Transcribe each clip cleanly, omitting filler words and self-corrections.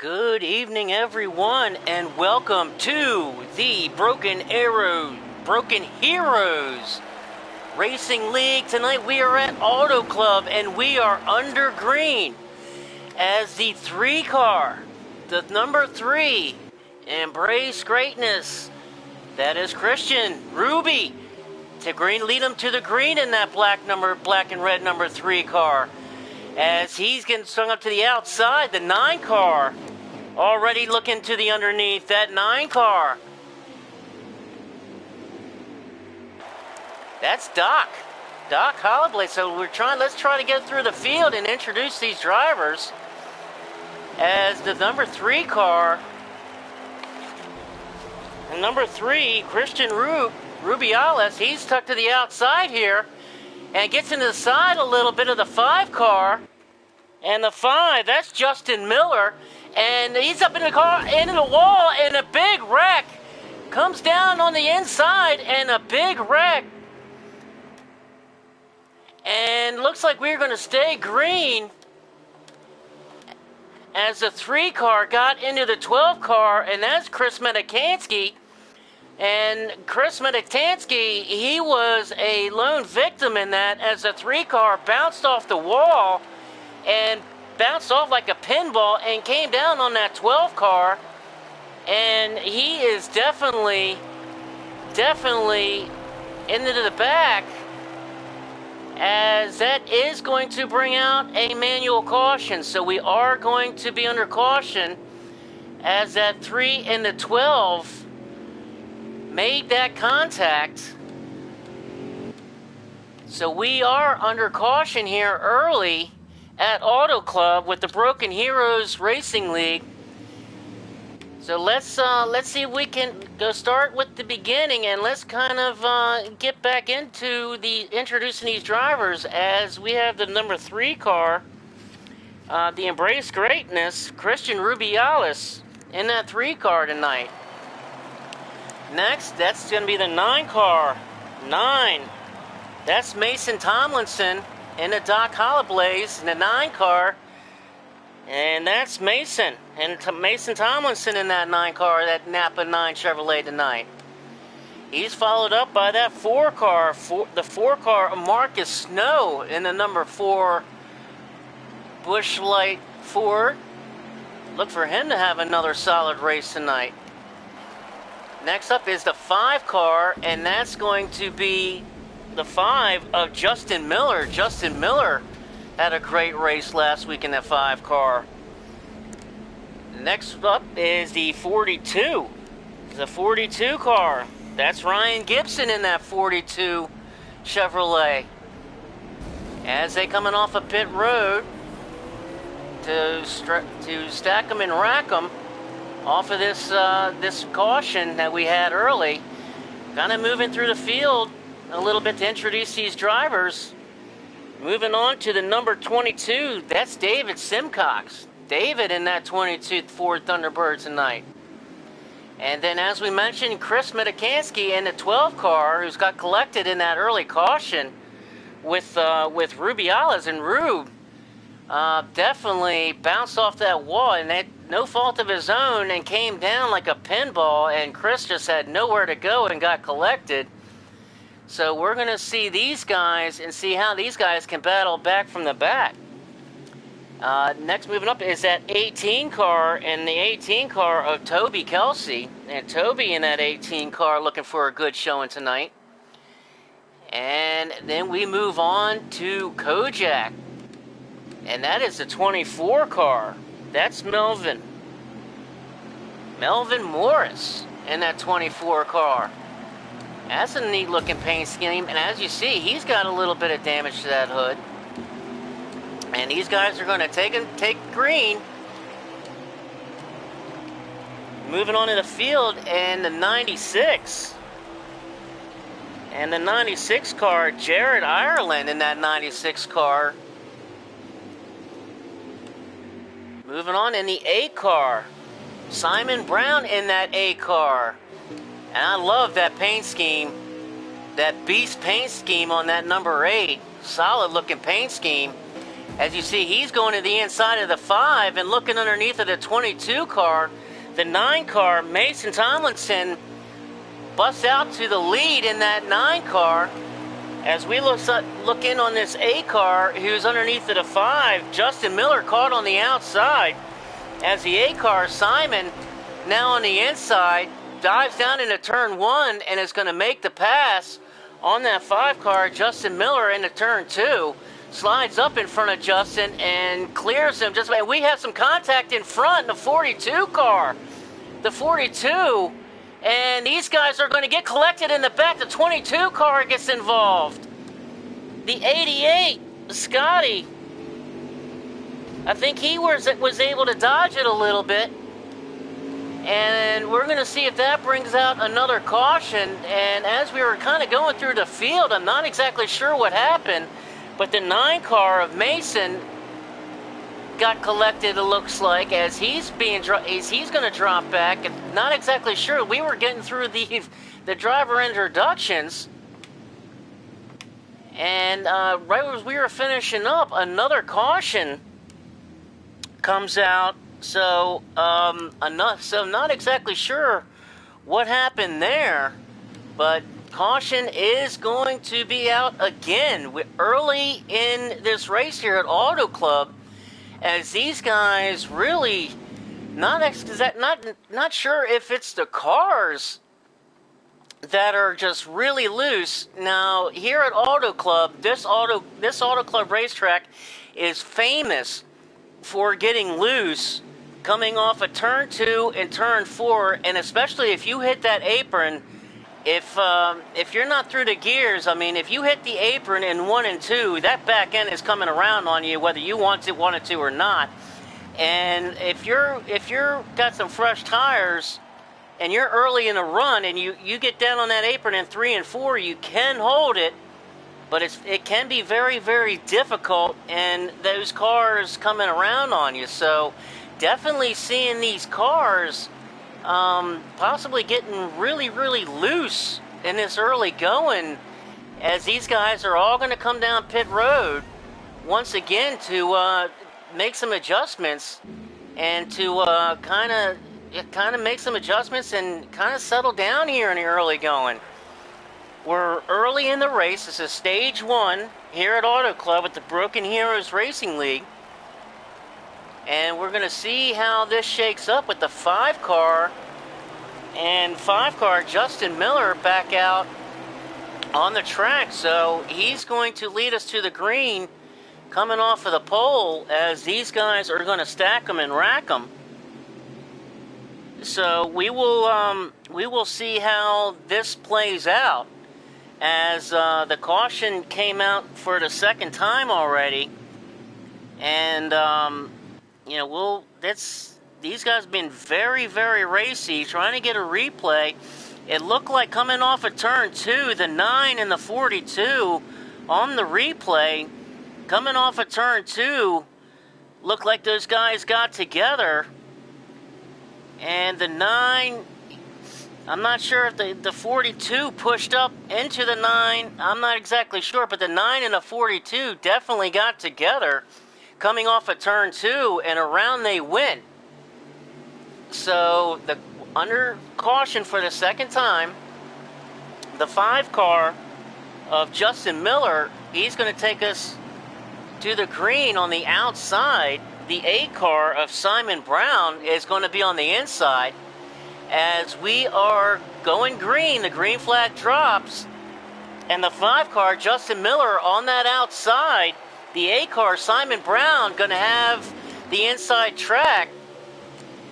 Good evening, everyone, and welcome to the Broken Heroes Racing League. Tonight we are at Auto Club, and we are under green as the 3-car, the number 3, Embrace Greatness. That is Christian Ruby to green, lead him to the green in that black and red number 3 car. As he's getting swung up to the outside, the 9 car already looking to the underneath. That 9 car. That's Doc Holloway. So let's try to get through the field and introduce these drivers. As the number 3 car, and number 3, Christian Rubiales, he's tucked to the outside here. And gets into the side a little bit of the 5 car. And the 5, that's Justin Miller. And he's up in the car, into the wall, and a big wreck. Comes down on the inside, and a big wreck. And looks like we're going to stay green. As the 3 car got into the 12 car, and that's Chris Medikansky. And Chris Medikansky, he was a lone victim in that, as the 3 car bounced off the wall and bounced off like a pinball and came down on that 12 car. And he is definitely into the back, as that is going to bring out a manual caution. So we are going to be under caution, as that 3 and the 12 made that contact. So we are under caution here early at Auto Club with the Broken Heroes Racing League. So let's see if we can go start with the beginning, and let's kind of get back into introducing these drivers, as we have the number 3 car, the Embrace Greatness, Christian Rubiales, in that 3 car tonight. Next, that's going to be the 9 car. 9. That's Mason Tomlinson in the Doc Hollowblaze in the 9 car. And that's Mason. And Mason Tomlinson in that 9 car, that Napa 9 Chevrolet tonight. He's followed up by that 4 car, the 4 car of Marcus Snow in the number 4 Busch Light Ford. Look for him to have another solid race tonight. Next up is the 5 car, and that's going to be the 5 of Justin Miller. Justin Miller had a great race last week in that 5 car. Next up is the 42. The 42 car. That's Ryan Gibson in that 42 Chevrolet. As they coming off a pit road to stack them and rack them off of this caution that we had early. Kind of moving through the field a little bit to introduce these drivers. Moving on to the number 22, that's David Simcox. David in that 22 Ford Thunderbird tonight. And then, as we mentioned, Chris Medikansky in the 12 car, who's got collected in that early caution with Rubiales, and Rube definitely bounced off that wall, and that no fault of his own, and came down like a pinball, and Chris just had nowhere to go and got collected. So we're going to see these guys and see how these guys can battle back from the back. Next, moving up, is that 18 car, and the 18 car of Toby Kelsey. And Toby in that 18 car looking for a good showing tonight. And then we move on to Kojak. And that is the 24 car. That's Melvin Morris in that 24 car. That's a neat looking paint scheme. And as you see, he's got a little bit of damage to that hood. And these guys are going to take green. Moving on to the field, and the 96. And the 96 car, Jared Ireland in that 96 car. Moving on in the 8 car, Simon Brown in that 8 car. And I love that paint scheme, that beast paint scheme on that number 8. Solid looking paint scheme. As you see, he's going to the inside of the 5 and looking underneath of the 22 car. The 9 car, Mason Tomlinson, busts out to the lead in that 9 car. As we look in on this 8 car, who's underneath of the 5, Justin Miller caught on the outside. As the 8 car, Simon, now on the inside, dives down into turn 1 and is going to make the pass on that 5 car, Justin Miller, into turn 2. Slides up in front of Justin and clears him. And we have some contact in front in the 42 car. The 42, and these guys are going to get collected in the back. The 22 car gets involved. The 88, Scotty, I think he was able to dodge it a little bit. And we're going to see if that brings out another caution. And as we were kind of going through the field, I'm not exactly sure what happened, but the 9 car of Mason got collected, it looks like, as he's going to drop back. Not exactly sure. We were getting through the driver introductions. And right as we were finishing up, another caution comes out. So, not exactly sure what happened there, but caution is going to be out again early in this race here at Auto Club, as these guys really not sure if it's the cars that are just really loose. Now, here at Auto Club, this Auto Club racetrack is famous for getting loose coming off of turn 2 and turn 4, and especially if you hit that apron, if you're not through the gears, I mean, if you hit the apron in 1 and 2, that back end is coming around on you whether you wanted to or not. And if you're got some fresh tires and you're early in a run and you get down on that apron in 3 and 4, you can hold it, but it can be very, very difficult, and those cars coming around on you. So definitely seeing these cars possibly getting really, really loose in this early going, as these guys are all going to come down pit road once again to make some adjustments and to kind of make some adjustments and kind of settle down here in the early going. We're early in the race. This is stage 1 here at Auto Club at the Broken Heroes Racing League. And we're going to see how this shakes up with the 5 car. And 5 car Justin Miller back out on the track. So he's going to lead us to the green coming off of the pole, as these guys are going to stack them and rack them. So we will see how this plays out, as the caution came out for the second time already. And these guys have been very, very racy, trying to get a replay. It looked like coming off of turn 2, the 9 and the 42 on the replay, coming off of turn 2, looked like those guys got together. And the 9, I'm not sure if the 42 pushed up into the 9. I'm not exactly sure, but the 9 and the 42 definitely got together coming off of turn 2, and around they went. So, under caution for the second time, the 5 car of Justin Miller, he's going to take us to the green on the outside. The 8 car of Simon Brown is going to be on the inside. As we are going green, the green flag drops, and the 5 car, Justin Miller, on that outside. The 8 car, Simon Brown, going to have the inside track.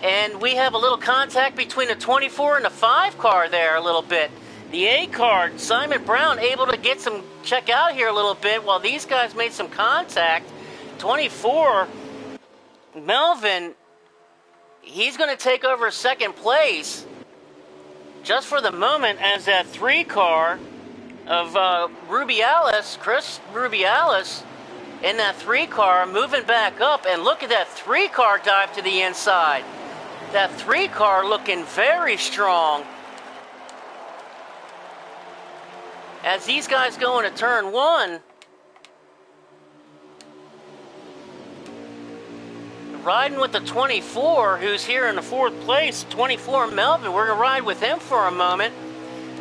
And we have a little contact between the 24 and the 5 car there a little bit. The 8 car, Simon Brown, able to get some check out here a little bit while these guys made some contact. 24, Melvin, he's going to take over second place just for the moment, as that 3 car of Chris Rubiales, in that 3 car moving back up. And look at that 3 car dive to the inside. That 3 car looking very strong. As these guys go into turn 1, riding with the 24, who's here in the 4th place, 24 Melvin. We're going to ride with him for a moment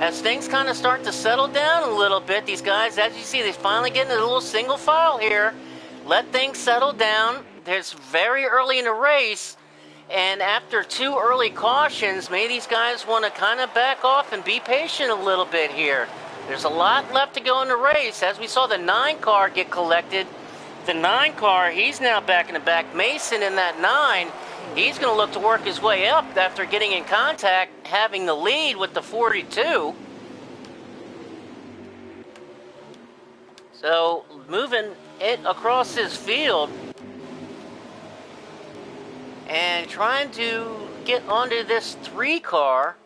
as things kind of start to settle down a little bit. These guys, as you see, they're finally getting a little single file here. Let things settle down. It's very early in the race, and after 2 early cautions, maybe these guys want to kind of back off and be patient a little bit here. There's a lot left to go in the race. As we saw the 9 car get collected, the 9 car, he's now back in the back. Mason in that 9, he's going to look to work his way up after getting in contact, having the lead with the 42. So moving it across his field and trying to get onto this 3 car.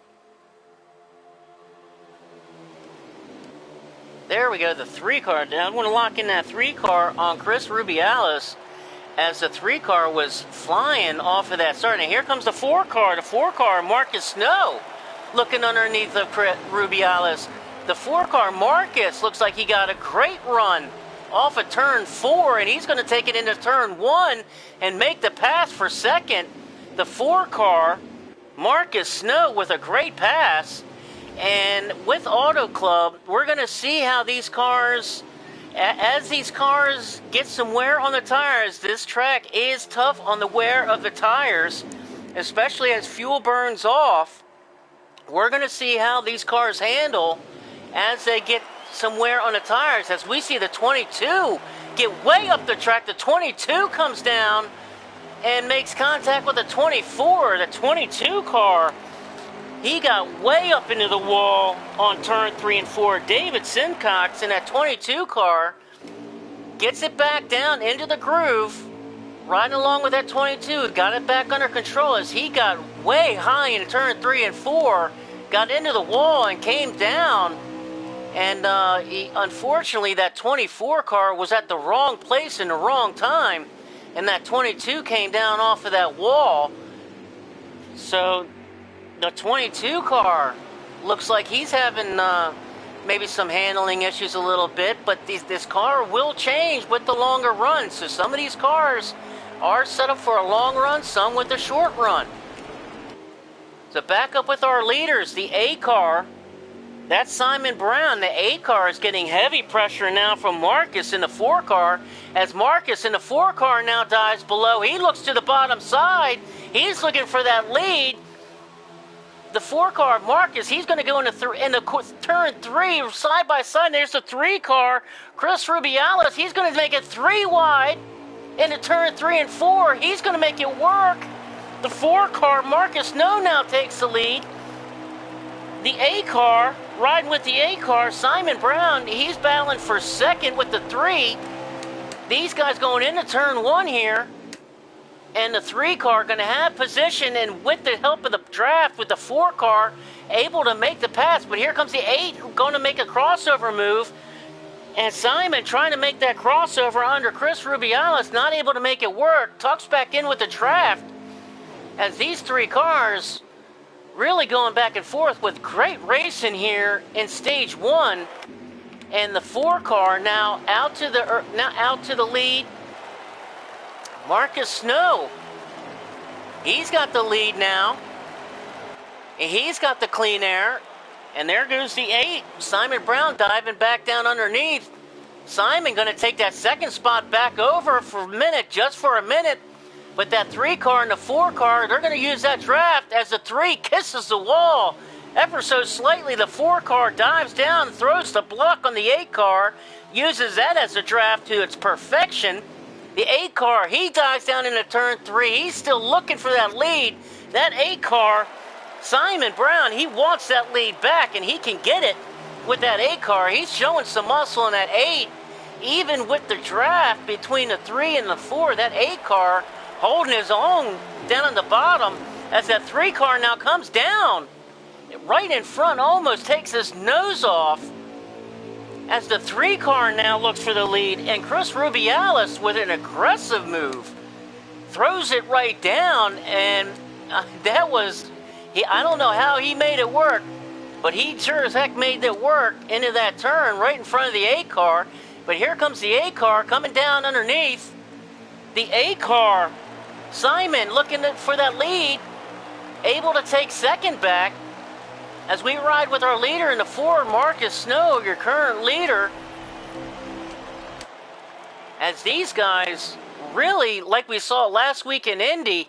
There we go, the 3 car. Now I want to lock in that 3 car on Chris Rubiales as the 3 car was flying off of that start. And here comes the 4 car. The 4 car, Marcus Snow, looking underneath of Rubiales. The 4 car, Marcus, looks like he got a great run off of turn 4, and he's going to take it into turn 1 and make the pass for second. The 4 car, Marcus Snow, with a great pass. And with Auto Club, we're going to see how these cars, as these cars get some wear on the tires. This track is tough on the wear of the tires, especially as fuel burns off. We're going to see how these cars handle as they get some wear on the tires. As we see the 22 get way up the track, the 22 comes down and makes contact with the 24. The 22 car, he got way up into the wall on turn 3 and 4. David Simcox in that 22 car gets it back down into the groove, riding along with that 22. Got it back under control as he got way high in turn 3 and 4, got into the wall and came down. And unfortunately, that 24 car was at the wrong place in the wrong time, and that 22 came down off of that wall. So the 22 car looks like he's having maybe some handling issues a little bit, but this car will change with the longer run. So some of these cars are set up for a long run, some with a short run. So back up with our leaders, the A car. That's Simon Brown. The 8 car is getting heavy pressure now from Marcus in the 4 car. As Marcus in the 4 car now dives below, he looks to the bottom side. He's looking for that lead. The 4 car, Marcus, he's going to go into turn 3, side by side. There's the 3 car, Chris Rubiales. He's going to make it 3 wide into turn 3 and 4. He's going to make it work. The 4 car, Marcus now takes the lead. The A car, riding with the A car, Simon Brown, he's battling for second with the 3. These guys going into turn 1 here. And the 3 car going to have position, and with the help of the draft, with the 4 car able to make the pass. But here comes the 8 going to make a crossover move. And Simon trying to make that crossover under Chris Rubiales, not able to make it work. Tucks back in with the draft. As these 3 cars really going back and forth with great racing here in stage 1. And the 4 car now out to the lead. Marcus Snow, he's got the lead now. And he's got the clean air. And there goes the 8. Simon Brown diving back down underneath. Simon going to take that second spot back over for a minute, just for a minute. But that 3 car and the 4 car, they're going to use that draft as the 3 kisses the wall. Ever so slightly, the 4 car dives down, throws the block on the 8 car, uses that as a draft to its perfection. The 8 car, he dives down into turn 3. He's still looking for that lead. That 8 car, Simon Brown, he wants that lead back, and he can get it with that 8 car. He's showing some muscle in that 8. Even with the draft between the 3 and the 4, that 8 car holding his own down on the bottom as that 3 car now comes down. Right in front, almost takes his nose off. As the 3 car now looks for the lead, and Chris Rubiales with an aggressive move throws it right down, and that was, I don't know how he made it work, but he sure as heck made it work into that turn right in front of the 8 car. But here comes the 8 car coming down underneath. The 8 car Simon looking for that lead, able to take second back as we ride with our leader in the 4, Marcus Snow, your current leader. As these guys really, like we saw last week in Indy,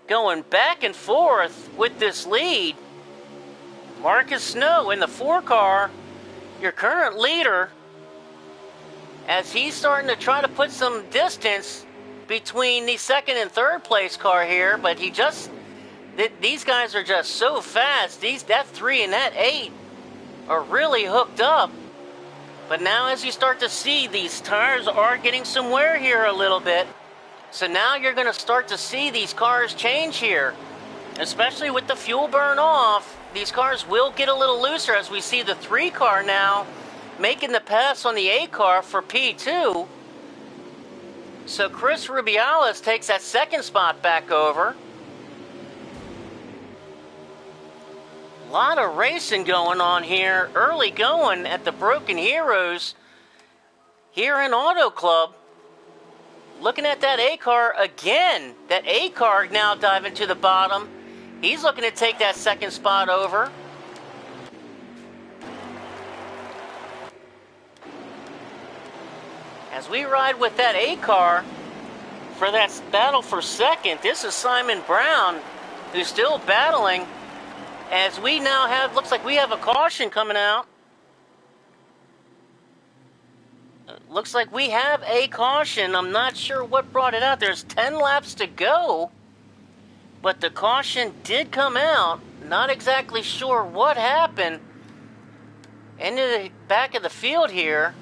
going back and forth with this lead. Marcus Snow in the 4 car, your current leader, as he's starting to try to put some distance between the 2nd and 3rd place car here, but these guys are just so fast. That 3 and that 8 are really hooked up. But now as you start to see, these tires are getting some wear here a little bit. So now you're going to start to see these cars change here, especially with the fuel burn off. These cars will get a little looser as we see the 3 car now making the pass on the 8 car for P2. So Chris Rubiales takes that 2nd spot back over. A lot of racing going on here, early going at the Broken Heroes here in Auto Club. Looking at that A car again. That A car now diving to the bottom. He's looking to take that 2nd spot over. As we ride with that A car for that battle for 2nd, this is Simon Brown, who's still battling. As we now have, looks like we have a caution coming out. Looks like we have a caution. I'm not sure what brought it out. There's 10 laps to go, but the caution did come out. Not exactly sure what happened. Into the back of the field here.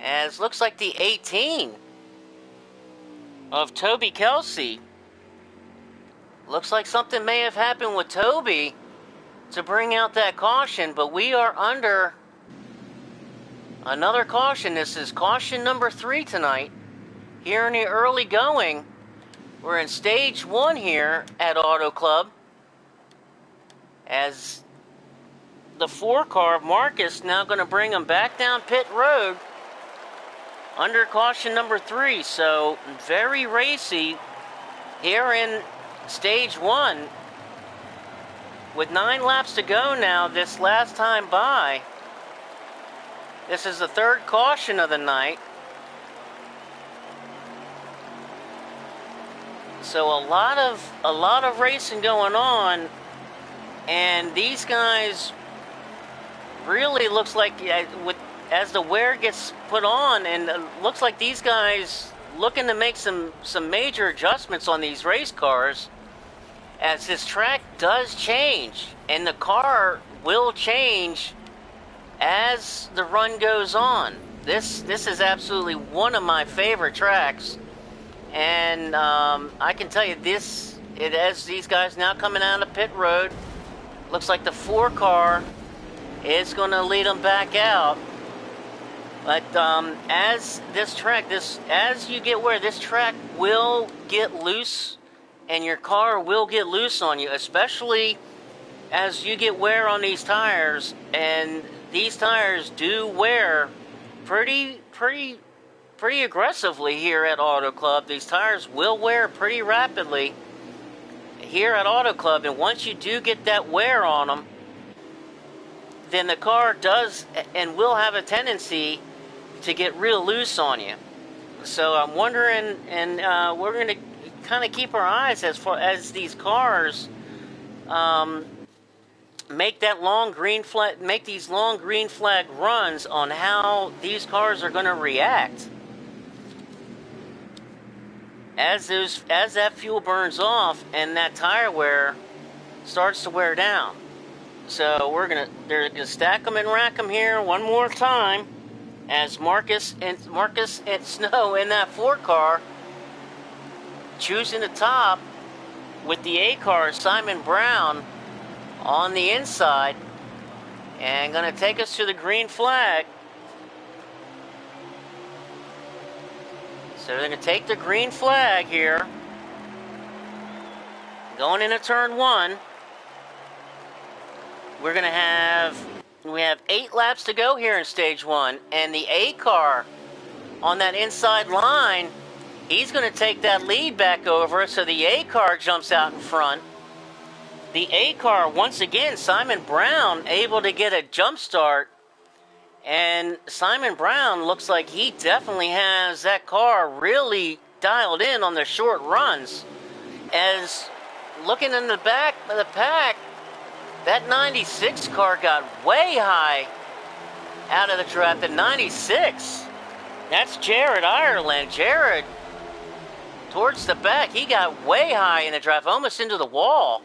As looks like the 18 of Toby Kelsey. Looks like something may have happened with Toby to bring out that caution, but we are under another caution. This is caution number 3 tonight. Here in the early going, we're in stage 1 here at Auto Club. As the 4 car, Marcus, now going to bring him back down pit road under caution number 3. So very racy here in stage 1. With 9 laps to go now, this last time by. This is the 3rd caution of the night. So a lot of racing going on, and these guys really looks like as the wear gets put on, and it looks like these guys looking to make some major adjustments on these race cars. As this track does change, and the car will change as the run goes on. This is absolutely one of my favorite tracks, and I can tell you as these guys now coming out of pit road, looks like the 4 car is going to lead them back out. But as this track, as you get wear, this track will get loose. And your car will get loose on you, especially as you get wear on these tires. And these tires do wear pretty aggressively here at Auto Club. These tires will wear pretty rapidly here at Auto Club. And once you do get that wear on them, then the car does and will have a tendency to get real loose on you. So I'm wondering, and we're going to kind of keep our eyes as far as these cars make these long green flag runs on how these cars are going to react as that fuel burns off and that tire wear starts to wear down. So they're gonna stack them and rack them here one more time as Marcus and Snow in that 4 car. Choosing the top with the A car, Simon Brown on the inside, and going to take us to the green flag. So they're going to take the green flag here, going into turn 1. We have 8 laps to go here in stage 1, and the A car on that inside line. He's going to take that lead back over, so the A car jumps out in front. The A car, once again, Simon Brown able to get a jump start. And Simon Brown looks like he definitely has that car really dialed in on the short runs. As looking in the back of the pack, that 96 car got way high out of the draft. The 96, that's Jared Ireland. Jared, towards the back, he got way high in the draft, almost into the wall.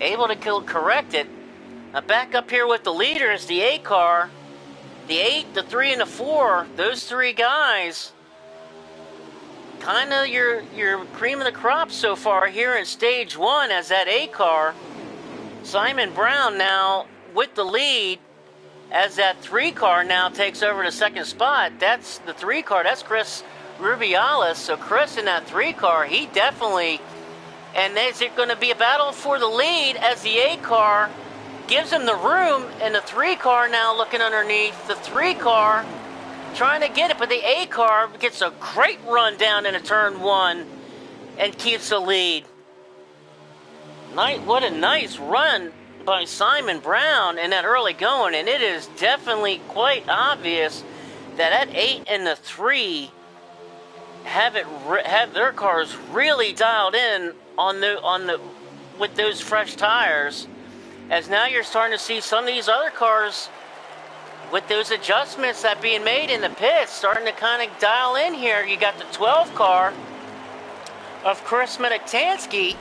Able to correct it. Now back up here with the leaders, the 8 car, the 8, the 3, and the 4. Those 3 guys, kind of your cream of the crop so far here in stage 1 as that 8 car. Simon Brown now with the lead as that 3 car now takes over the second spot. That's the 3 car. That's Chris Rubiales. So Chris in that 3 car, he definitely... And is it going to be a battle for the lead as the 8 car gives him the room, and the 3 car now looking underneath. The 3 car trying to get it, but the 8 car gets a great run down into turn 1 and keeps the lead. What a nice run by Simon Brown in that early going, and it is definitely quite obvious that that 8 and the 3 have their cars really dialed in on the with those fresh tires, as now you're starting to see some of these other cars with those adjustments that being made in the pits starting to kind of dial in here. You got the 12 car of Chris Medikansky.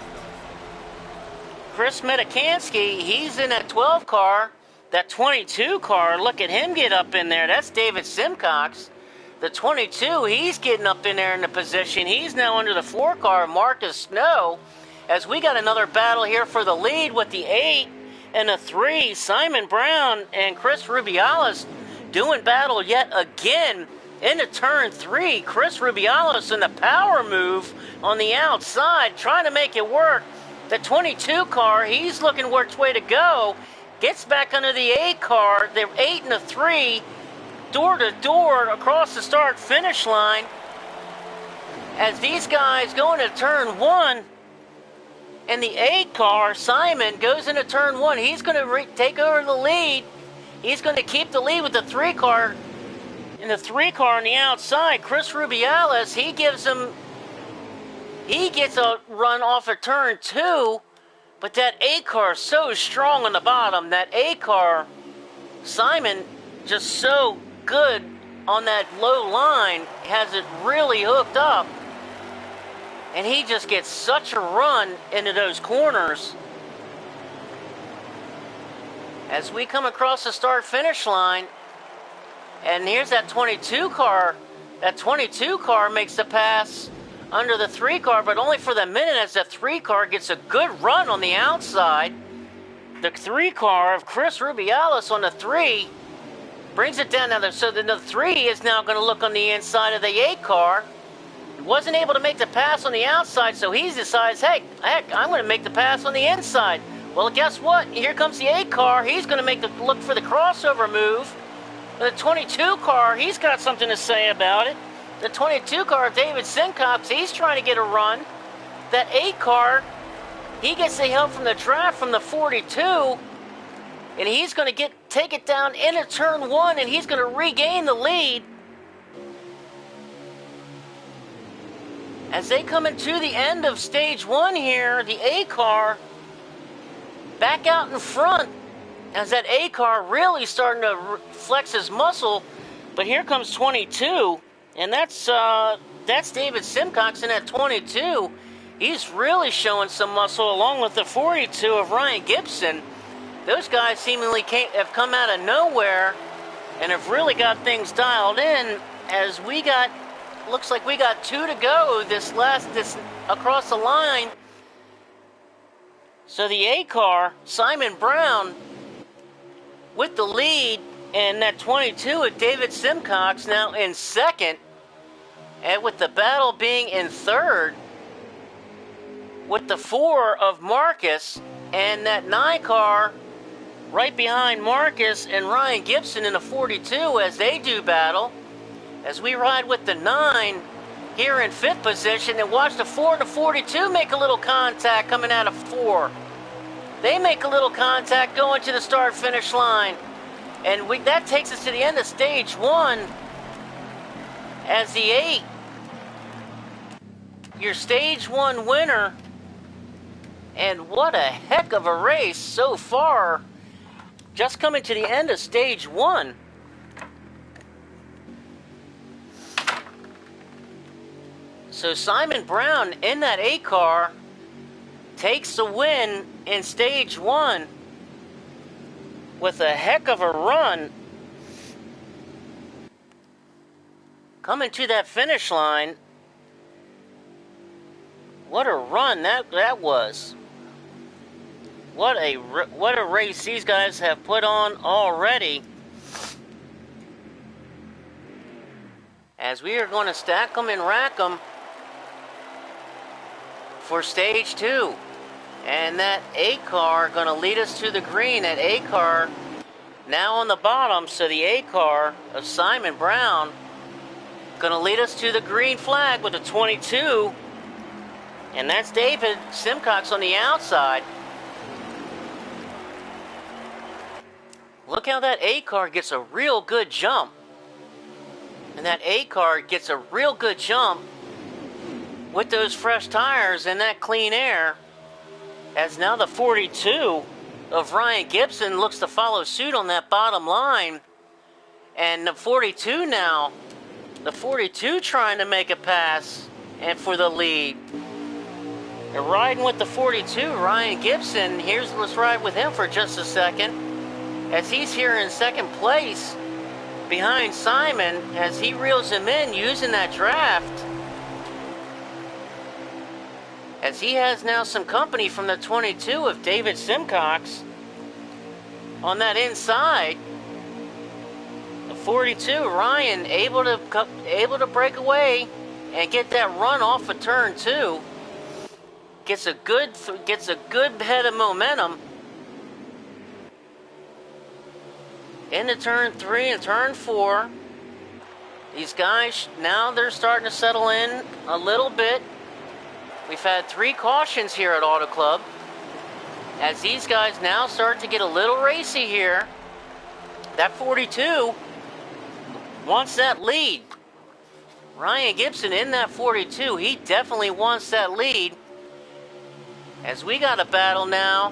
He's in that 12 car. That 22 car, look at him get up in there. That's David Simcox. The 22, he's getting up in there in the position. He's now under the 4 car, Marcus Snow. As we got another battle here for the lead with the 8 and the 3. Simon Brown and Chris Rubiales doing battle yet again into turn 3. Chris Rubiales in the power move on the outside, trying to make it work. The 22 car, he's looking which way to go. Gets back under the 8 car. The 8 and the 3, door to door across the start-finish line. As these guys go into turn 1, and the 8 car, Simon, goes into turn 1. He's going to take over the lead. He's going to keep the lead with the 3 car. And the 3 car on the outside, Chris Rubiales, he gets a run off of turn 2. But that 8 car is so strong on the bottom. That 8 car, Simon, just so good on that low line, has it really hooked up. And he just gets such a run into those corners. As we come across the start-finish line, and here's that 22 car. That 22 car makes the pass under the 3 car, but only for the minute, as the 3 car gets a good run on the outside. The 3 car of Chris Rubiales on the 3 brings it down now. So the 3 is now going to look on the inside of the 8 car. Wasn't able to make the pass on the outside, so he decides, heck, I'm going to make the pass on the inside. Well, guess what? Here comes the 8 car. He's going to make the look for the crossover move. The 22 car, he's got something to say about it. The 22 car, David Simcox, he's trying to get a run. That 8 car, he gets the help from the draft from the 42, and he's going to take it down into turn 1, and he's going to regain the lead. As they come into the end of stage 1 here, the A car back out in front, as that A car really starting to flex his muscle. But here comes 22, and that's David Simcox in that 22. He's really showing some muscle, along with the 42 of Ryan Gibson. Those guys seemingly have come out of nowhere and have really got things dialed in. As we got, looks like we got 2 to go this across the line. So the A car, Simon Brown, with the lead, and that 22 of David Simcox now in second, and with the battle being in third, with the 4 of Marcus, and that 9 car right behind Marcus and Ryan Gibson in the 42 as they do battle. as we ride with the 9 here in 5th position, and watch the 4 and the 42 make a little contact coming out of 4. They make a little contact going to the start-finish line. And that takes us to the end of stage 1 as the 8, your stage 1 winner. And what a heck of a race so far, just coming to the end of stage 1. So Simon Brown in that 8 car takes the win in stage 1 with a heck of a run. Coming to that finish line. What a run that was. What a race these guys have put on already. As we are going to stack them and rack them for stage 2. And that 8 car going to lead us to the green. That 8 car now on the bottom. So the 8 car of Simon Brown going to lead us to the green flag with the 22. And that's David Simcox on the outside. Look how that 8 car gets a real good jump. And that 8 car gets a real good jump with those fresh tires and that clean air. As now the 42 of Ryan Gibson looks to follow suit on that bottom line. And the 42 now, the 42 trying to make a pass and for the lead. They're riding with the 42, Ryan Gibson. Let's ride with him for just a second. As he's here in 2nd place behind Simon as he reels him in using that draft. As he has now some company from the 22 of David Simcox on that inside. The 42, Ryan able to break away and get that run off of turn 2. Gets a good head of momentum into turn 3 and turn 4. These guys now they're starting to settle in a little bit. We've had 3 cautions here at Auto Club. As these guys now start to get a little racy here. That 42 wants that lead. Ryan Gibson in that 42, he definitely wants that lead. As we got a battle now.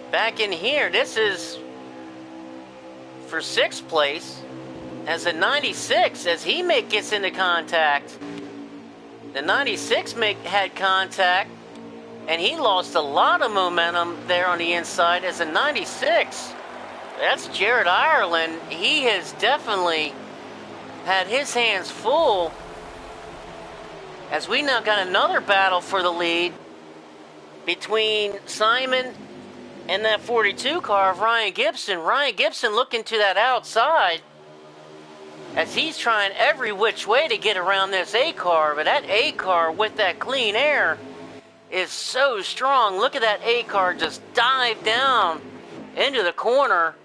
Back in here, this is for 6th place. As a 96, as he gets into contact. The 96 had contact, and he lost a lot of momentum there on the inside as a 96. That's Jared Ireland. He has definitely had his hands full. As we now got another battle for the lead between Simon and that 42 car of Ryan Gibson. Ryan Gibson looking to that outside as he's trying every which way to get around this A car. But that A car with that clean air is so strong. Look at that A car just dive down into the corner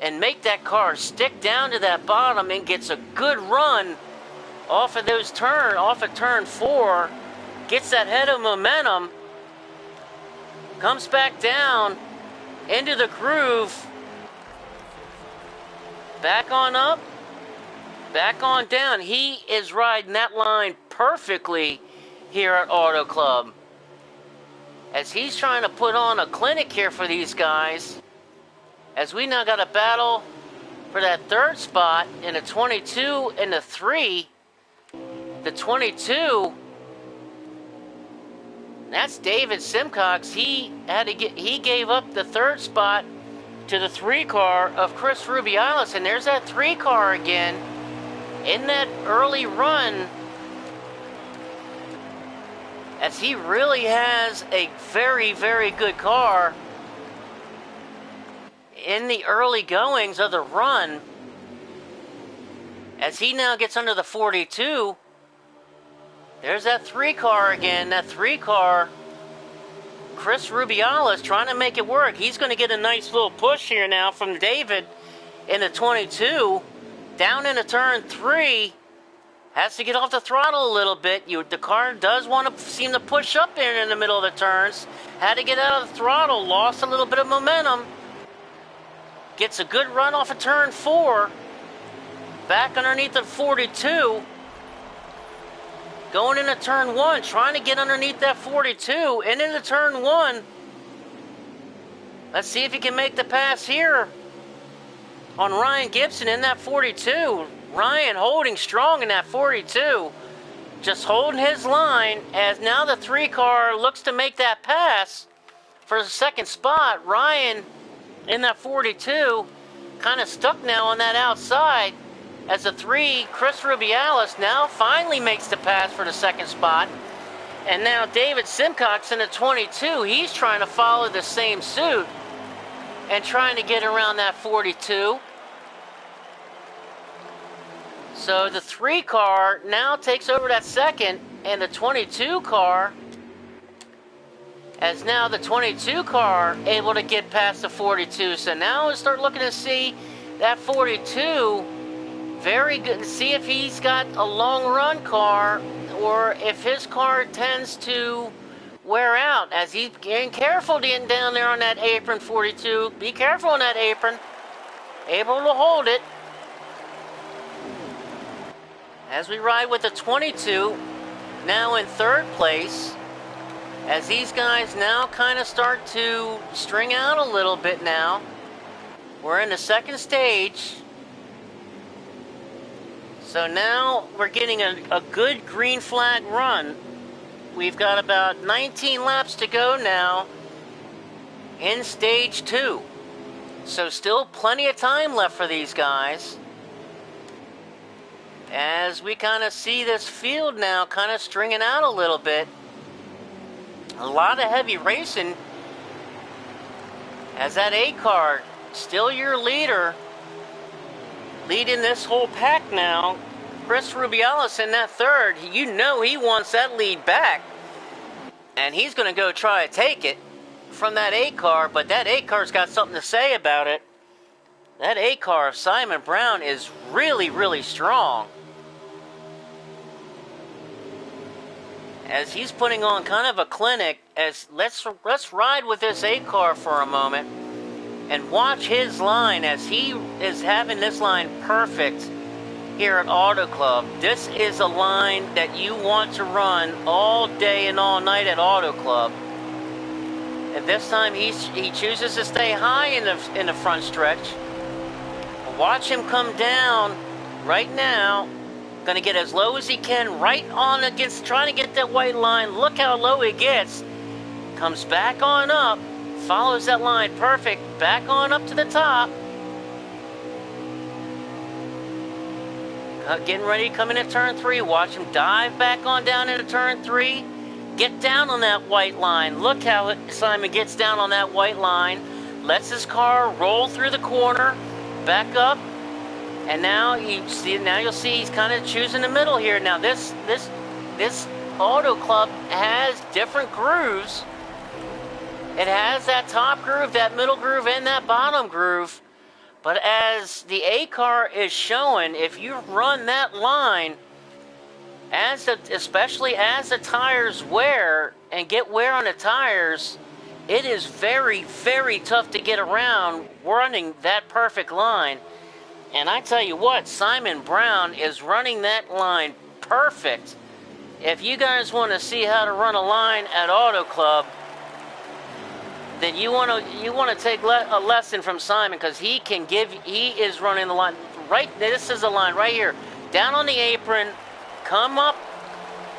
and make that car stick down to that bottom and gets a good run off of turn 4, gets that head of momentum, comes back down into the groove, back on up, back on down. He is riding that line perfectly here at Auto Club. As he's trying to put on a clinic here for these guys. As we now got a battle for that 3rd spot in a 22 and a 3. The 22, that's David Simcox. He gave up the 3rd spot to the 3 car of Chris Rubiales. And there's that 3 car again in that early run. As he really has a very, very good car in the early goings of the run. As he now gets under the 42, there's that 3 car again. That 3 car Chris Rubiales trying to make it work. He's going to get a nice little push here now from David in the 22. Down into turn 3. Has to get off the throttle a little bit. The car does want to seem to push up there in the middle of the turns. Had to get out of the throttle. Lost a little bit of momentum. Gets a good run off of turn 4. Back underneath the 42. Going into turn 1. Trying to get underneath that 42. And into turn 1. Let's see if he can make the pass here on Ryan Gibson in that 42. Ryan holding strong in that 42. Just holding his line as now the 3 car looks to make that pass for the second spot. Ryan in that 42 kind of stuck now on that outside as the 3, Chris Rubiales, now finally makes the pass for the second spot. And now David Simcox in the 22, he's trying to follow the same suit and trying to get around that 42. So the 3 car now takes over that second, and the 22 car, as now the 22 car able to get past the 42. So now we start looking to see that 42, very good, see if he's got a long run car or if his car tends to wear out as he's getting careful getting down there on that apron. 42, be careful on that apron, able to hold it. As we ride with the 22, now in third place, as these guys now kind of start to string out a little bit now. We're in the second stage. So now we're getting a good green flag run. We've got about 19 laps to go now in stage 2. So still plenty of time left for these guys. As we kind of see this field now kind of stringing out a little bit. A lot of heavy racing. As that A car, still your leader, leading this whole pack now. Chris Rubiales in that third. You know he wants that lead back. And he's going to go try to take it from that A car. But that A car's got something to say about it. That A car of Simon Brown is really, really strong. As he's putting on kind of a clinic, as let's ride with this A car for a moment and watch his line as he is having this line perfect here at Auto Club. This is a line that you want to run all day and all night at Auto Club. And this time he chooses to stay high in the front stretch. Watch him come down right now. Going to get as low as he can, right on against, trying to get that white line. Look how low he gets. Comes back on up, follows that line perfect, back on up to the top. Getting ready to come into turn 3. Watch him dive back on down into turn 3. Get down on that white line. Look how Simon gets down on that white line. Lets his car roll through the corner, back up. And now you'll see he's kind of choosing the middle here. Now this Auto Club has different grooves. It has that top groove, that middle groove, and that bottom groove. But as the A car is showing, if you run that line, especially as the tires wear and get wear on the tires, it is very, very tough to get around running that perfect line. And I tell you what, Simon Brown is running that line perfect. If you guys want to see how to run a line at Auto Club, then you want to take a lesson from Simon, because he is running the line right. This is the line right here, down on the apron, come up,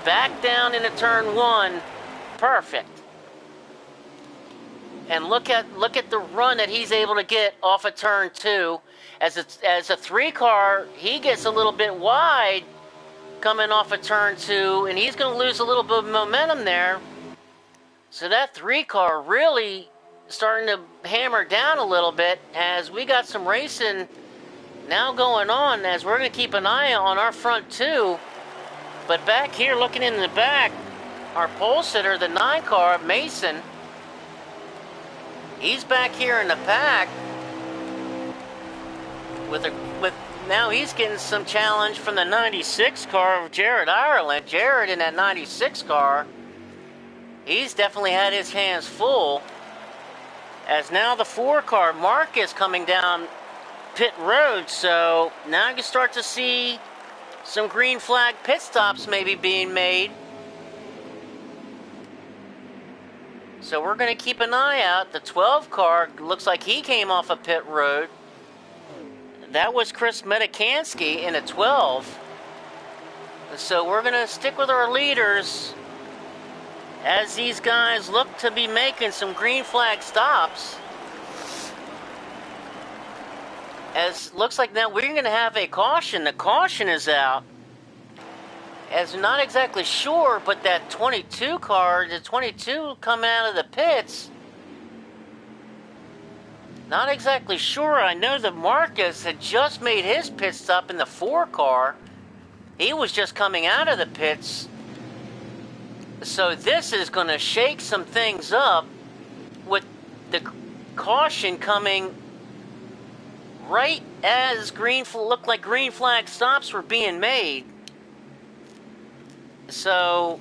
back down into turn 1, perfect. And look at the run that he's able to get off of turn 2. As a 3 car, he gets a little bit wide coming off of turn 2, and he's going to lose a little bit of momentum there. So that 3 car really starting to hammer down a little bit, as we got some racing now going on, as we're going to keep an eye on our front 2. But back here, looking in the back, our pole sitter, the 9 car, Mason, He's back here in the pack with now he's getting some challenge from the 96 car of Jared Ireland. Jared in that 96 car, he's definitely had his hands full. As now the 4 car, Marcus, coming down pit road, so now you can start to see some green flag pit stops maybe being made. So we're going to keep an eye out. The 12 car looks like he came off a pit road. That was Chris Medikansky in a 12. So we're going to stick with our leaders as these guys look to be making some green flag stops. As looks like now we're going to have a caution. The caution is out. As not exactly sure, but that 22 car, the 22 coming out of the pits, not exactly sure. I know that Marcus had just made his pit stop in the 4 car. He was just coming out of the pits. So this is going to shake some things up with the caution coming right as looked like green flag stops were being made. So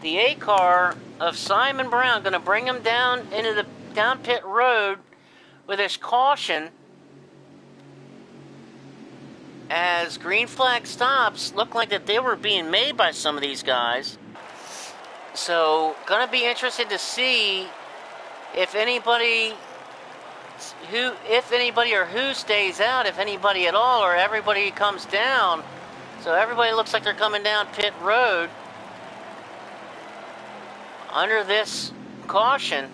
the A car of Simon Brown going to bring him down into the down pit road with his caution as green flag stops look like that they were being made by some of these guys. So going to be interested to see if anybody or who stays out, if anybody at all, or everybody comes down. So everybody looks like they're coming down pit road under this caution,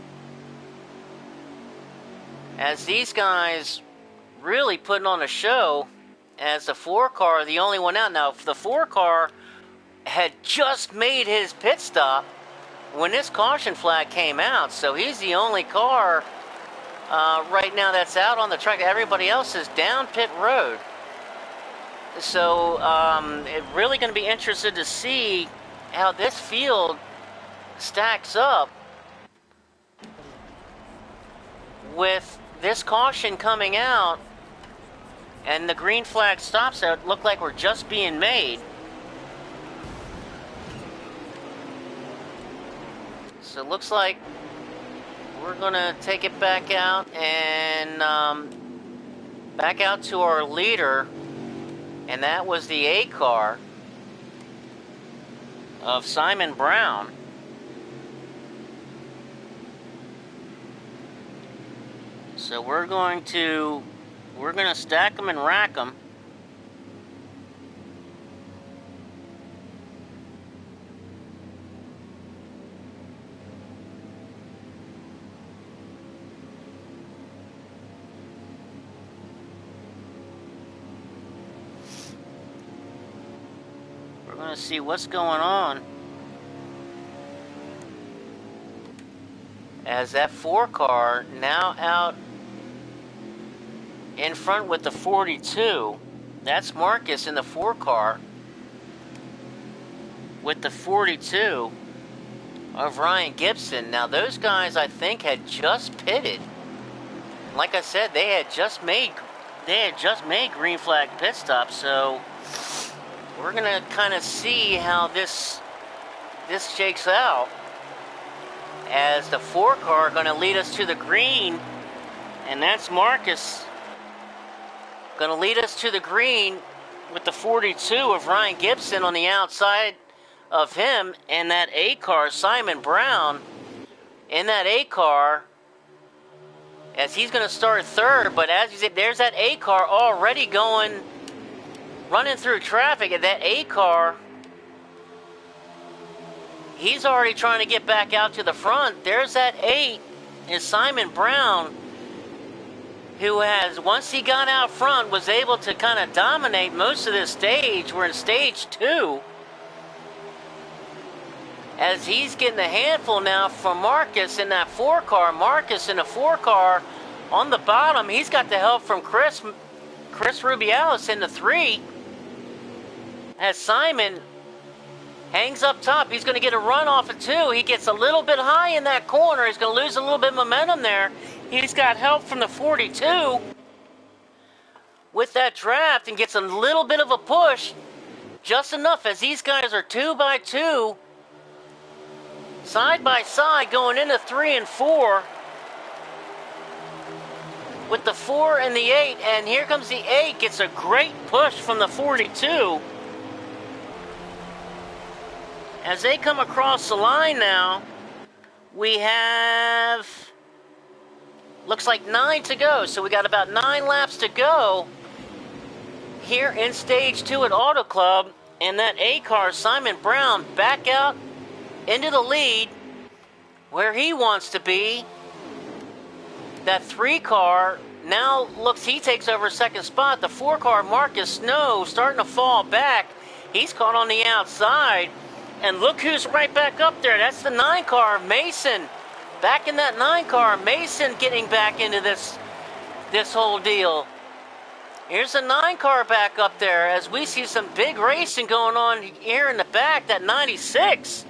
as these guys really putting on a show, as the 4 car, the only one out. Now, the 4 car had just made his pit stop when this caution flag came out, so he's the only car right now that's out on the track. Everybody else is down pit road. So it's really going to be interested to see how this field stacks up with this caution coming out and the green flag stops that look like were just being made. So it looks like we're going to take it back out and back out to our leader. And that was the A car of Simon Brown. So we're going to stack them and rack them. We're going to see what's going on as that 4 car now out in front with the 42. That's Marcus in the 4 car with the 42 of Ryan Gibson. Now those guys, I think, had just pitted. Like I said, they had just made green flag pit stops. So we're gonna kind of see how this shakes out, as the 4 car going to lead us to the green, and that's Marcus going to lead us to the green with the 42 of Ryan Gibson on the outside of him, and that A car, Simon Brown, in that A car, as he's going to start 3rd. But as you said, there's that A car already running through traffic, and that A car, he's already trying to get back out to the front. There's that 8 is Simon Brown, who has, once he got out front, was able to kind of dominate most of this stage. We're in stage 2. As he's getting a handful now from Marcus in that 4 car. Marcus in a 4 car on the bottom. He's got the help from Chris Rubiales in the 3. As Simon Hangs up top. He's going to get a run off of 2. He gets a little bit high in that corner. He's going to lose a little bit of momentum there. He's got help from the 42 with that draft and gets a little bit of a push. Just enough as these guys are 2 by 2. Side by side going into 3 and 4. With the 4 and the 8. And here comes the 8. Gets a great push from the 42. As they come across the line now, we have, looks like 9 to go. So we got about 9 laps to go here in stage 2 at Auto Club. And that A car, Simon Brown, back out into the lead where he wants to be. That 3 car now looks, he takes over second spot. The 4 car, Marcus Snow, starting to fall back. He's caught on the outside. And look who's right back up there. That's the 9 car, Mason. Back in that 9 car, Mason getting back into this whole deal. Here's the 9 car back up there as we see some big racing going on here in the back. That 96.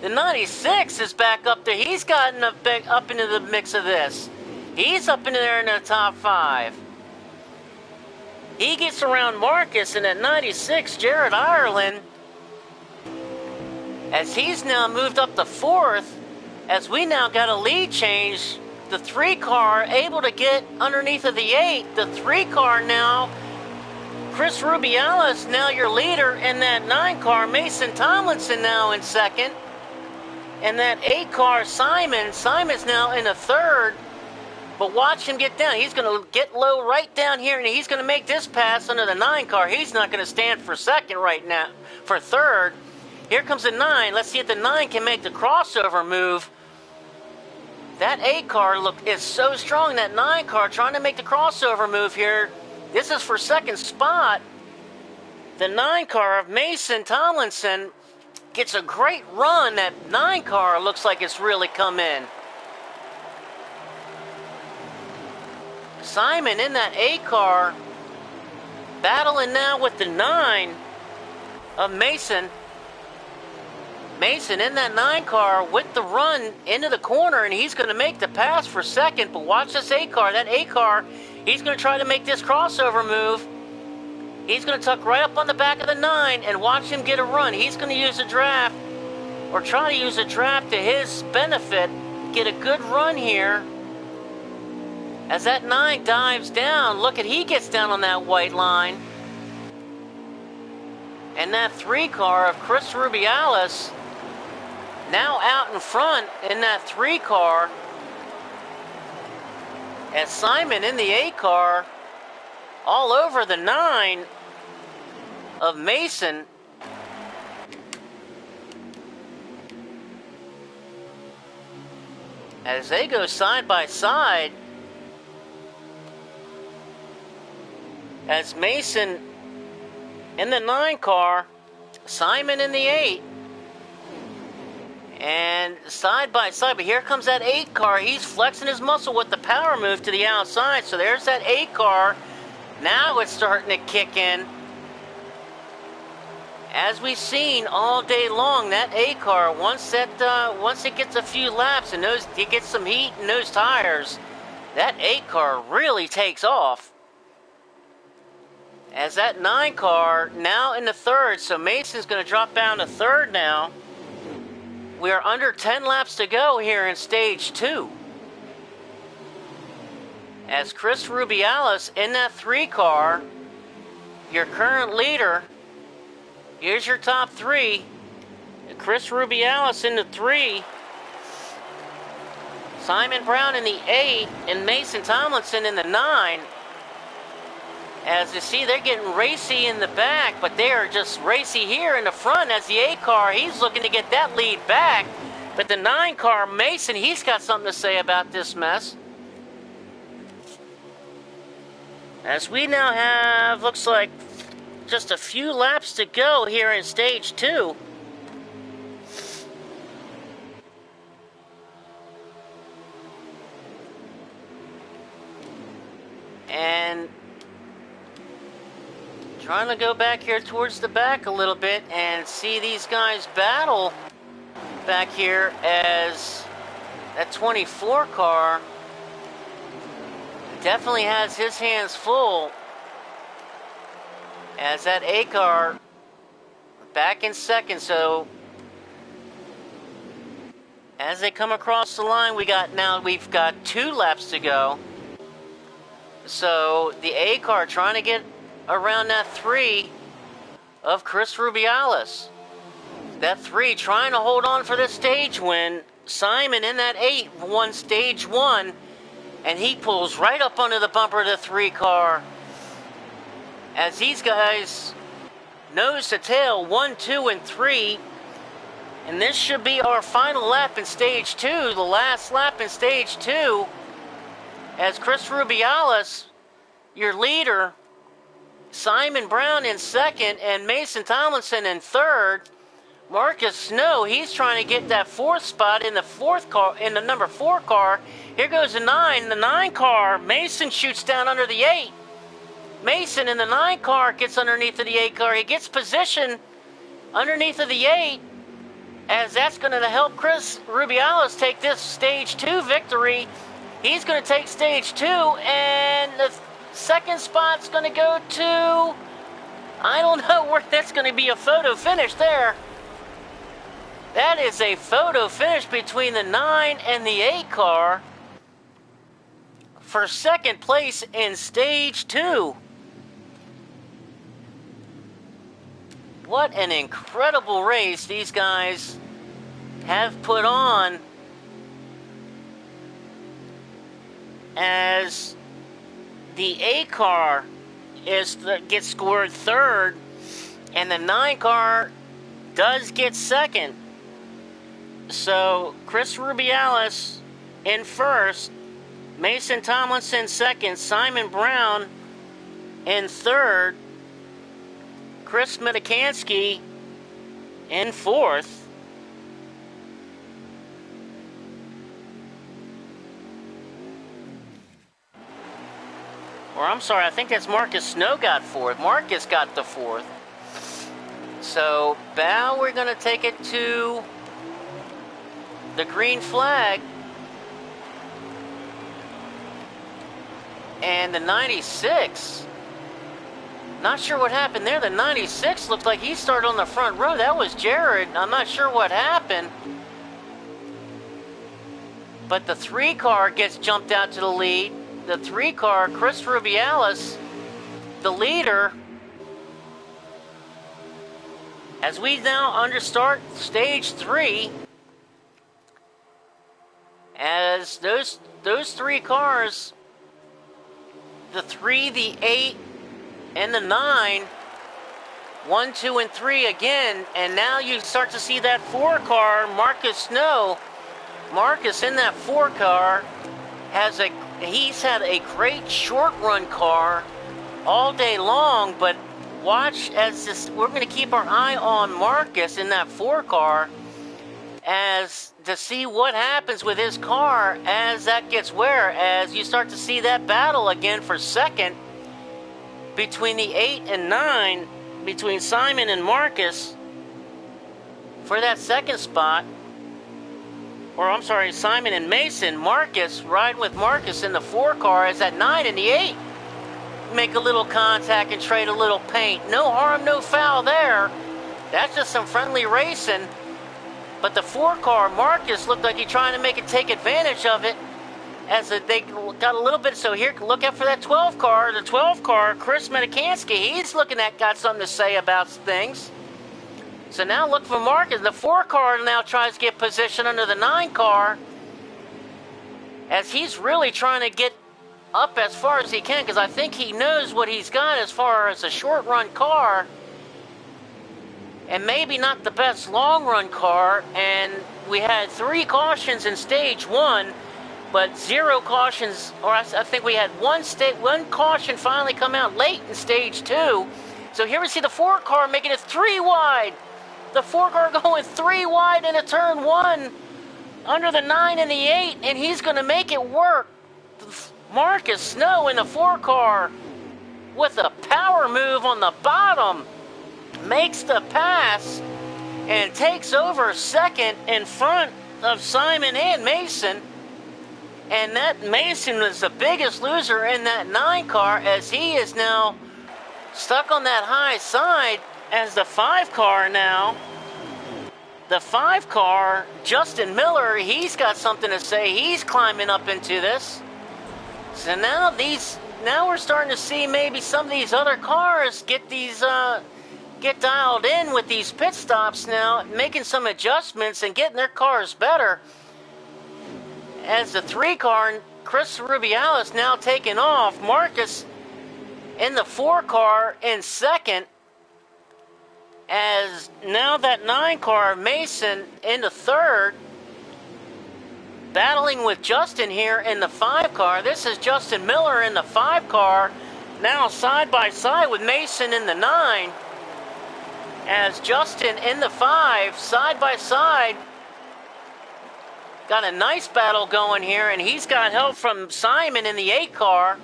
The 96 is back up there. He's gotten up into the mix of this. He's up into there in the top 5. He gets around Marcus in at 96, Jared Ireland. As he's now moved up to 4th, as we now got a lead change, the 3 car able to get underneath of the 8. The 3 car now, Chris Rubiales now your leader, and that 9 car, Mason Tomlinson now in 2nd. And that 8 car, Simon's now in the 3rd. But watch him get down. He's going to get low right down here, and he's going to make this pass under the 9 car. He's not going to stand for 2nd right now, for 3rd. Here comes the 9. Let's see if the 9 can make the crossover move. That 8 car is so strong. That 9 car trying to make the crossover move here. This is for 2nd spot. The 9 car of Mason Tomlinson gets a great run. That 9 car looks like it's really come in. Simon in that 8 car battling now with the 9 of Mason. Mason in that 9 car with the run into the corner, and he's going to make the pass for 2nd. But watch this 8 car. That 8 car, he's going to try to make this crossover move. He's going to tuck right up on the back of the 9 and watch him get a run. He's going to use a draft, or try to use a draft to his benefit. Get a good run here. As that 9 dives down, look at, he gets down on that white line. And that 3 car of Chris Rubiales now out in front in that 3 car. As Simon in the 8 car all over the 9 of Mason. As they go side by side. As Mason in the 9 car, Simon in the 8. And side by side, but here comes that 8 car. He's flexing his muscle with the power move to the outside. So there's that 8 car. Now it's starting to kick in. As we've seen all day long, that 8 car, once it gets a few laps and it gets some heat in those tires, that 8 car really takes off. As that 9 car now in the 3rd, so Mason's going to drop down to 3rd now. We are under 10 laps to go here in stage 2. As Chris Rubiales in that 3 car, your current leader. Here's your top 3. Chris Rubiales in the 3. Simon Brown in the 8, and Mason Tomlinson in the 9. As you see, they're getting racy in the back, but they are just racy here in the front. As the 8 car, he's looking to get that lead back. But the 9 car, Mason, he's got something to say about this mess. As we now have, looks like, just a few laps to go here in stage 2. And Trying to go back here towards the back a little bit and see these guys battle back here as that 24 car definitely has his hands full, as that A car back in second. So as they come across the line, we've got 2 laps to go. So the A car trying to get around that 3 of Chris Rubiales. That 3 trying to hold on for the stage win. Simon in that 8 won stage 1, and he pulls right up under the bumper of the 3 car. As these guys nose to tail 1, 2, and 3. And this should be our final lap in stage 2, the last lap in stage 2. As Chris Rubiales, your leader, Simon Brown in second, and Mason Tomlinson in third. Marcus Snow, he's trying to get that 4th spot in the 4th car, in the number 4 car. Here goes the 9, the 9 car. Mason shoots down under the 8. Mason in the 9 car gets underneath of the 8 car. He gets position underneath of the 8, as that's going to help Chris Rubiales take this stage 2 victory. He's going to take stage 2, and the second spot's going to go to, I don't know where that's going to be, a photo finish there. That is a photo finish between the 9 and the 8 car for second place in stage 2. What an incredible race these guys have put on, as the A car gets scored 3rd, and the 9 car does get 2nd. So Chris Rubiales in 1st, Mason Tomlinson 2nd, Simon Brown in 3rd, Chris Medikansky in 4th. Or I'm sorry, I think that's Marcus Snow got 4th. Marcus got the 4th. So now we're going to take it to the green flag. And the 96. Not sure what happened there. The 96 looked like he started on the front row. That was Jared. I'm not sure what happened. But the 3 car gets jumped out to the lead. The 3 car, Chris Rubiales, the leader. As we now understart stage 3, as those 3 cars, the 3, the 8, and the 9, 1, 2, and 3 again, and now you start to see that 4 car, Marcus Snow. Marcus in that 4 car he's had a great short run car all day long, but watch as this, we're going to keep our eye on Marcus in that 4 car as to see what happens with his car as that gets wear, as you start to see that battle again for second between the 8 and 9, between Simon and Marcus for that second spot. Or I'm sorry, Simon and Mason. Marcus, riding with Marcus in the 4 car, as that 9 and the 8 make a little contact and trade a little paint. No harm, no foul there. That's just some friendly racing. But the 4 car, Marcus, looked like he trying to take advantage of it, as they got a little bit. So here, look out for that 12 car. The 12 car, Chris Medikansky, he's got something to say about things. So now look for Marcus. The 4 car now tries to get position under the 9 car, as he's really trying to get up as far as he can, because I think he knows what he's got as far as a short run car, and maybe not the best long run car. And we had 3 cautions in stage 1, but 0 cautions, or I think we had one caution finally come out late in stage 2. So here we see the 4 car making it 3 wide. The 4 car going 3 wide into turn 1 under the 9 and the 8, and he's going to make it work. Marcus Snow in the 4 car with a power move on the bottom, makes the pass and takes over second in front of Simon and Mason. And that Mason was the biggest loser in that 9 car, as he is now stuck on that high side as the 5 car now. The 5 car, Justin Miller, he's got something to say. He's climbing up into this. So now we're starting to see maybe some of these other cars get dialed in with these pit stops now, making some adjustments and getting their cars better. As the 3 car, Chris Rubiales now taking off. Marcus in the 4 car in second. As now that 9 car, Mason in the third. Battling with Justin here in the 5 car. This is Justin Miller in the 5 car. Now side by side with Mason in the 9. As Justin in the 5, side by side. Got a nice battle going here, and he's got help from Simon in the 8 car.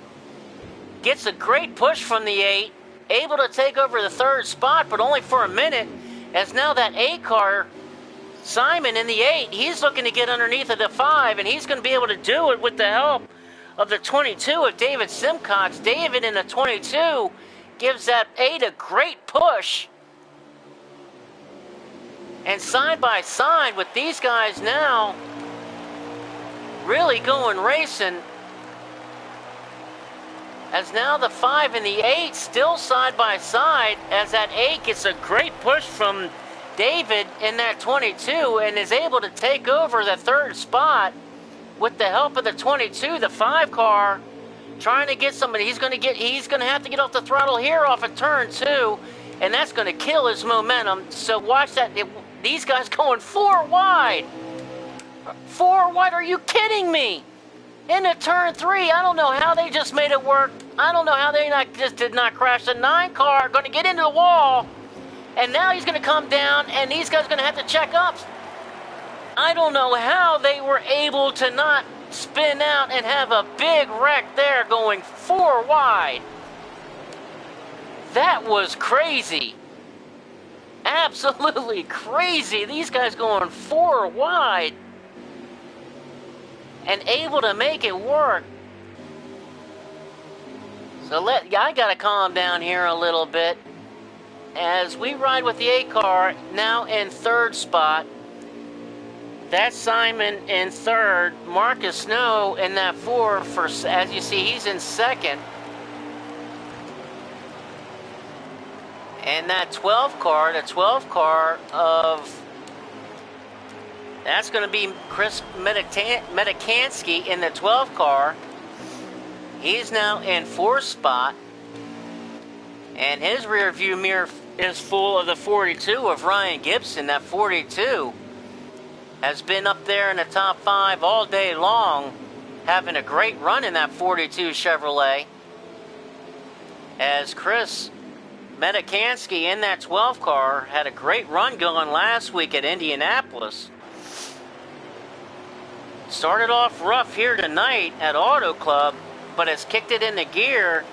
Gets a great push from the 8. Able to take over the 3rd spot, but only for a minute. As now that 8 car, Simon in the 8, he's looking to get underneath of the 5, and he's going to be able to do it with the help of the 22 of David Simcox. David in the 22 gives that 8 a great push. And side by side with these guys now, really going racing. As now the 5 and the 8 still side by side, as that 8 gets a great push from David in that 22 and is able to take over the 3rd spot with the help of the 22, the 5 car, trying to get somebody. He's going to have to get off the throttle here off of turn 2, and that's going to kill his momentum. So watch that. These guys going 4 wide. 4 wide, are you kidding me? Into turn 3, I don't know how they just made it work. I don't know how they just did not crash. The 9 car going to get into the wall, and now he's going to come down, and these guys are going to have to check up. I don't know how they were able to not spin out and have a big wreck there going 4 wide. That was crazy. Absolutely crazy. These guys going 4 wide and able to make it work. So I gotta calm down here a little bit as we ride with the 8 car now in 3rd spot. That's Simon in 3rd. Marcus Snow in that 4 for, as you see, he's in 2nd. And that 12 car, the 12 car of, that's going to be Chris Medikansky in the 12 car. He's now in 4th spot. And his rear view mirror is full of the 42 of Ryan Gibson. That 42 has been up there in the top 5 all day long, having a great run in that 42 Chevrolet. As Chris Medikansky in that 12 car had a great run going last week at Indianapolis. Started off rough here tonight at Auto Club, but has kicked it into gear,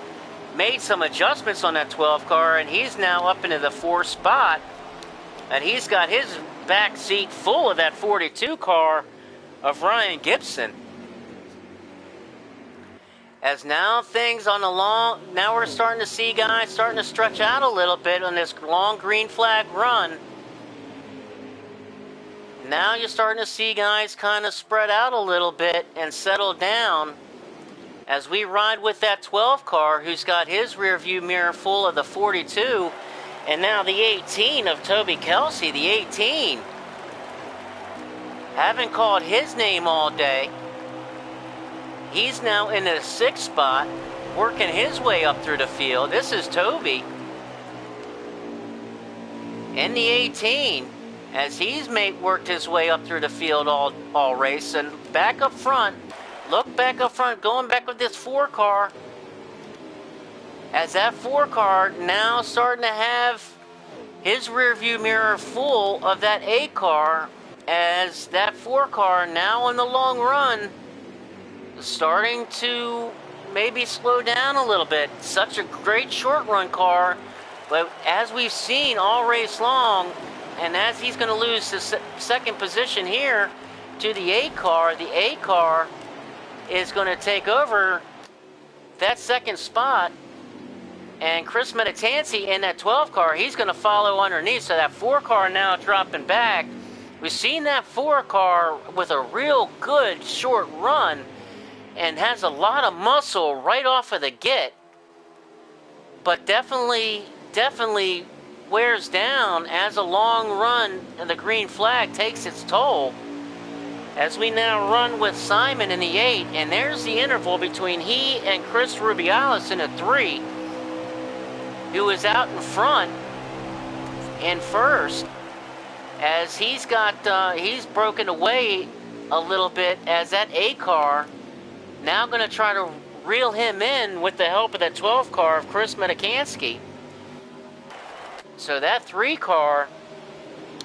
made some adjustments on that 12 car, and he's now up into the 4th spot. And he's got his back seat full of that 42 car of Ryan Gibson. As now things on the long, now we're starting to see guys starting to stretch out a little bit on this long green flag run. Now you're starting to see guys kind of spread out a little bit and settle down as we ride with that 12 car who's got his rear view mirror full of the 42 and now the 18 of Toby Kelsey, the 18. Haven't called his name all day. He's now in the 6th spot, working his way up through the field. This is Toby in the 18, as he's worked his way up through the field all race. And back up front, look back up front, going back with this 4 car. As that 4 car now starting to have his rear view mirror full of that 8 car, as that 4 car now on the long run starting to maybe slow down a little bit. Such a great short run car, but as we've seen all race long, and as he's going to lose the second position here to the 8 car is going to take over that second spot. And Chris Metatanzi in that 12 car, he's going to follow underneath. So that 4 car now dropping back. We've seen that 4 car with a real good short run and has a lot of muscle right off of the get. But definitely wears down as a long run and the green flag takes its toll. As we now run with Simon in the 8, and there's the interval between he and Chris Rubiales in the 3. Who is out in front in first, as he's broken away a little bit, as that 8 car now going to try to reel him in with the help of that 12 car of Chris Metatanzi. So that 3 car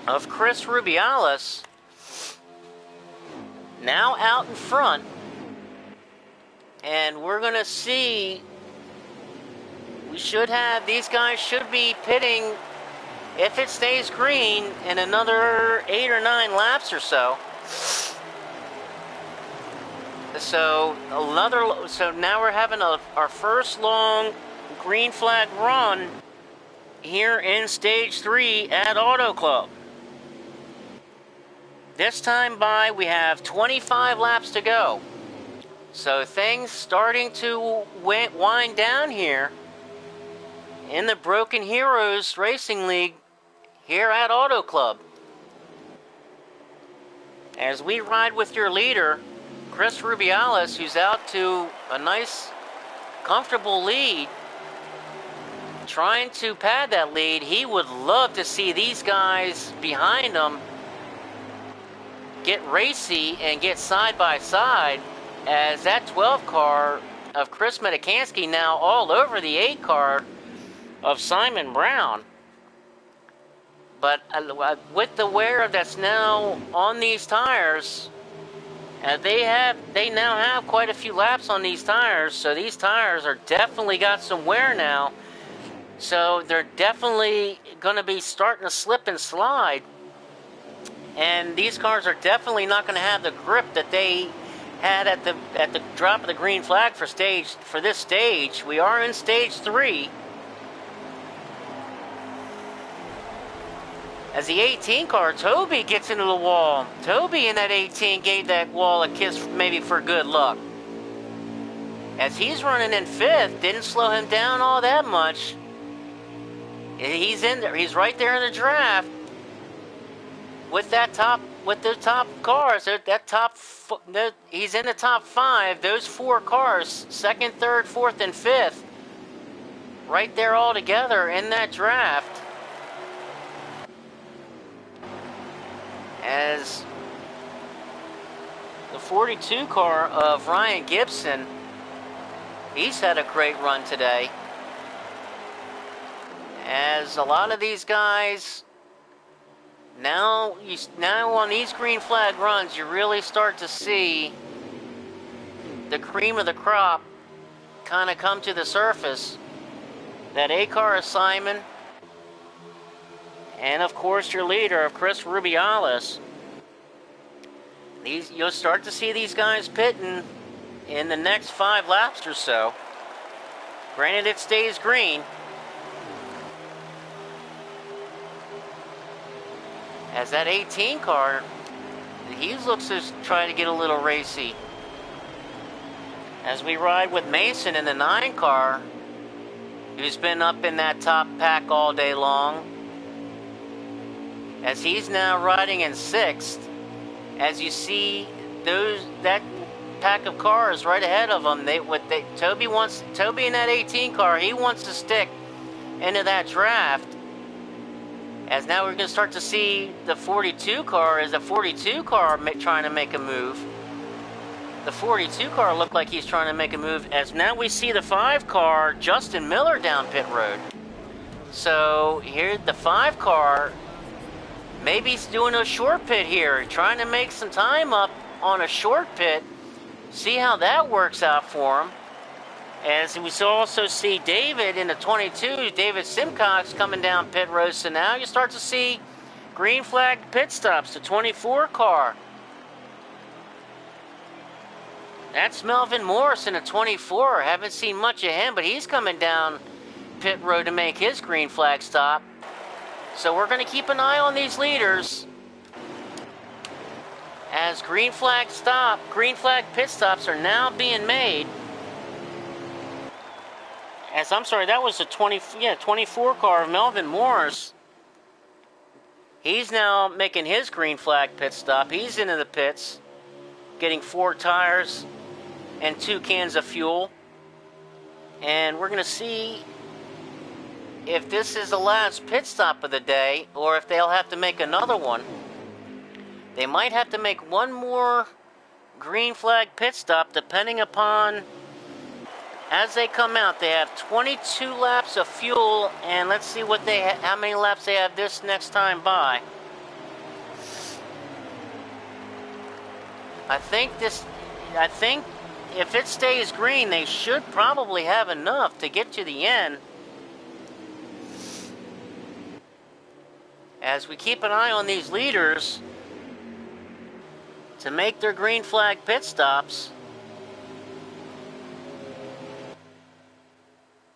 of Chris Rubiales now out in front, and we're going to see. These guys should be pitting, if it stays green, in another 8 or 9 laps or so. So now we're having our first long green flag run here in stage 3 at Auto Club. This time we have 25 laps to go. So things starting to wind down here in the Broken Heroes Racing League here at Auto Club. As we ride with your leader, Chris Rubiales, who's out to a nice, comfortable lead, trying to pad that lead. He would love to see these guys behind him get racy and get side by side, as that 12 car of Chris Metatanzi now all over the 8 car of Simon Brown. But with the wear that's now on these tires, they now have quite a few laps on these tires, so these tires are definitely got some wear now. So they're definitely going to be starting to slip and slide, and these cars are definitely not going to have the grip that they had at the drop of the green flag for this stage. We are in stage 3. As the 18 car, Toby gets into the wall. Toby in that 18 gave that wall a kiss maybe for good luck. As he's running in 5th, didn't slow him down all that much. He's in there. He's right there in the draft with the top cars. He's in the top 5. Those 4 cars, 2nd, 3rd, 4th, and 5th, right there all together in that draft. As the 42 car of Ryan Gibson, he's had a great run today. As a lot of these guys, now on these green flag runs, you really start to see the cream of the crop kind of come to the surface. That A car is Simon, and of course your leader of Chris Rubiales. You'll start to see these guys pitting in the next 5 laps or so. Granted, it stays green. As that 18 car, he looks to try to get a little racy. As we ride with Mason in the 9 car, who's been up in that top pack all day long. As he's now riding in 6th, as you see that pack of cars right ahead of him, Toby in that 18 car, he wants to stick into that draft. As now we're going to start to see the 42 car, trying to make a move. The 42 car looked like he's trying to make a move, as now we see the 5 car, Justin Miller, down pit road. So here the 5 car, maybe he's doing a short pit here, trying to make some time up on a short pit. See how that works out for him. As we also see David in the 22, David Simcox coming down pit road. So now you start to see green flag pit stops, the 24 car. That's Melvin Morris in the 24. Haven't seen much of him, but he's coming down pit road to make his green flag stop. So we're going to keep an eye on these leaders as green flag pit stops are now being made. As I'm sorry, that was the 24 car of Melvin Morris. He's now making his green flag pit stop. He's into the pits, getting 4 tires and 2 cans of fuel. And we're going to see if this is the last pit stop of the day or if they'll have to make another one. They might have to make one more green flag pit stop depending upon as they come out. They have 22 laps of fuel, and let's see what how many laps they have this next time by. I think if it stays green, they should probably have enough to get to the end. As we keep an eye on these leaders to make their green flag pit stops,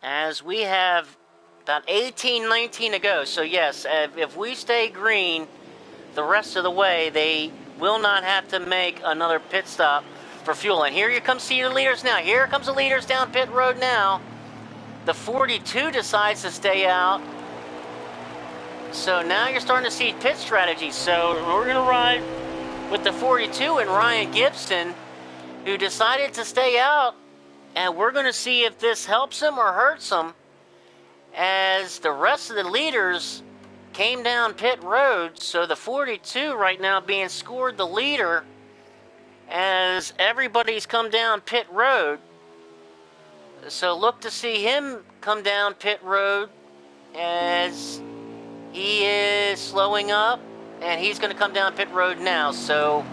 as we have about 19 to go. So yes, if we stay green the rest of the way, they will not have to make another pit stop for fuel. And here you come see your leaders now. Here comes the leaders down pit road now. The 42 decides to stay out. So now you're starting to see pit strategy. So we're going to ride with the 42 and Ryan Gibson, who decided to stay out. And we're going to see if this helps him or hurts him, as the rest of the leaders came down pit road. So the 42 right now being scored the leader as everybody's come down pit road. So look to see him come down pit road as he is slowing up, and he's going to come down pit road now. So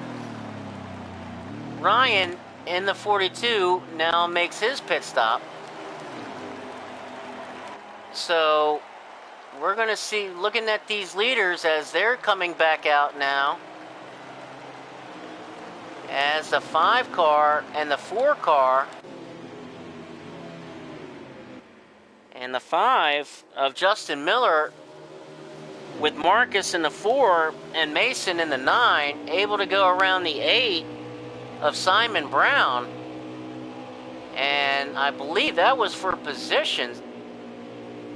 Ryan in the 42 now makes his pit stop. So we're going to see, looking at these leaders as they're coming back out now, as the 5 car and the 4 car and the 5 of Justin Miller, with Marcus in the 4 and Mason in the 9, able to go around the 8 of Simon Brown. And I believe that was for position.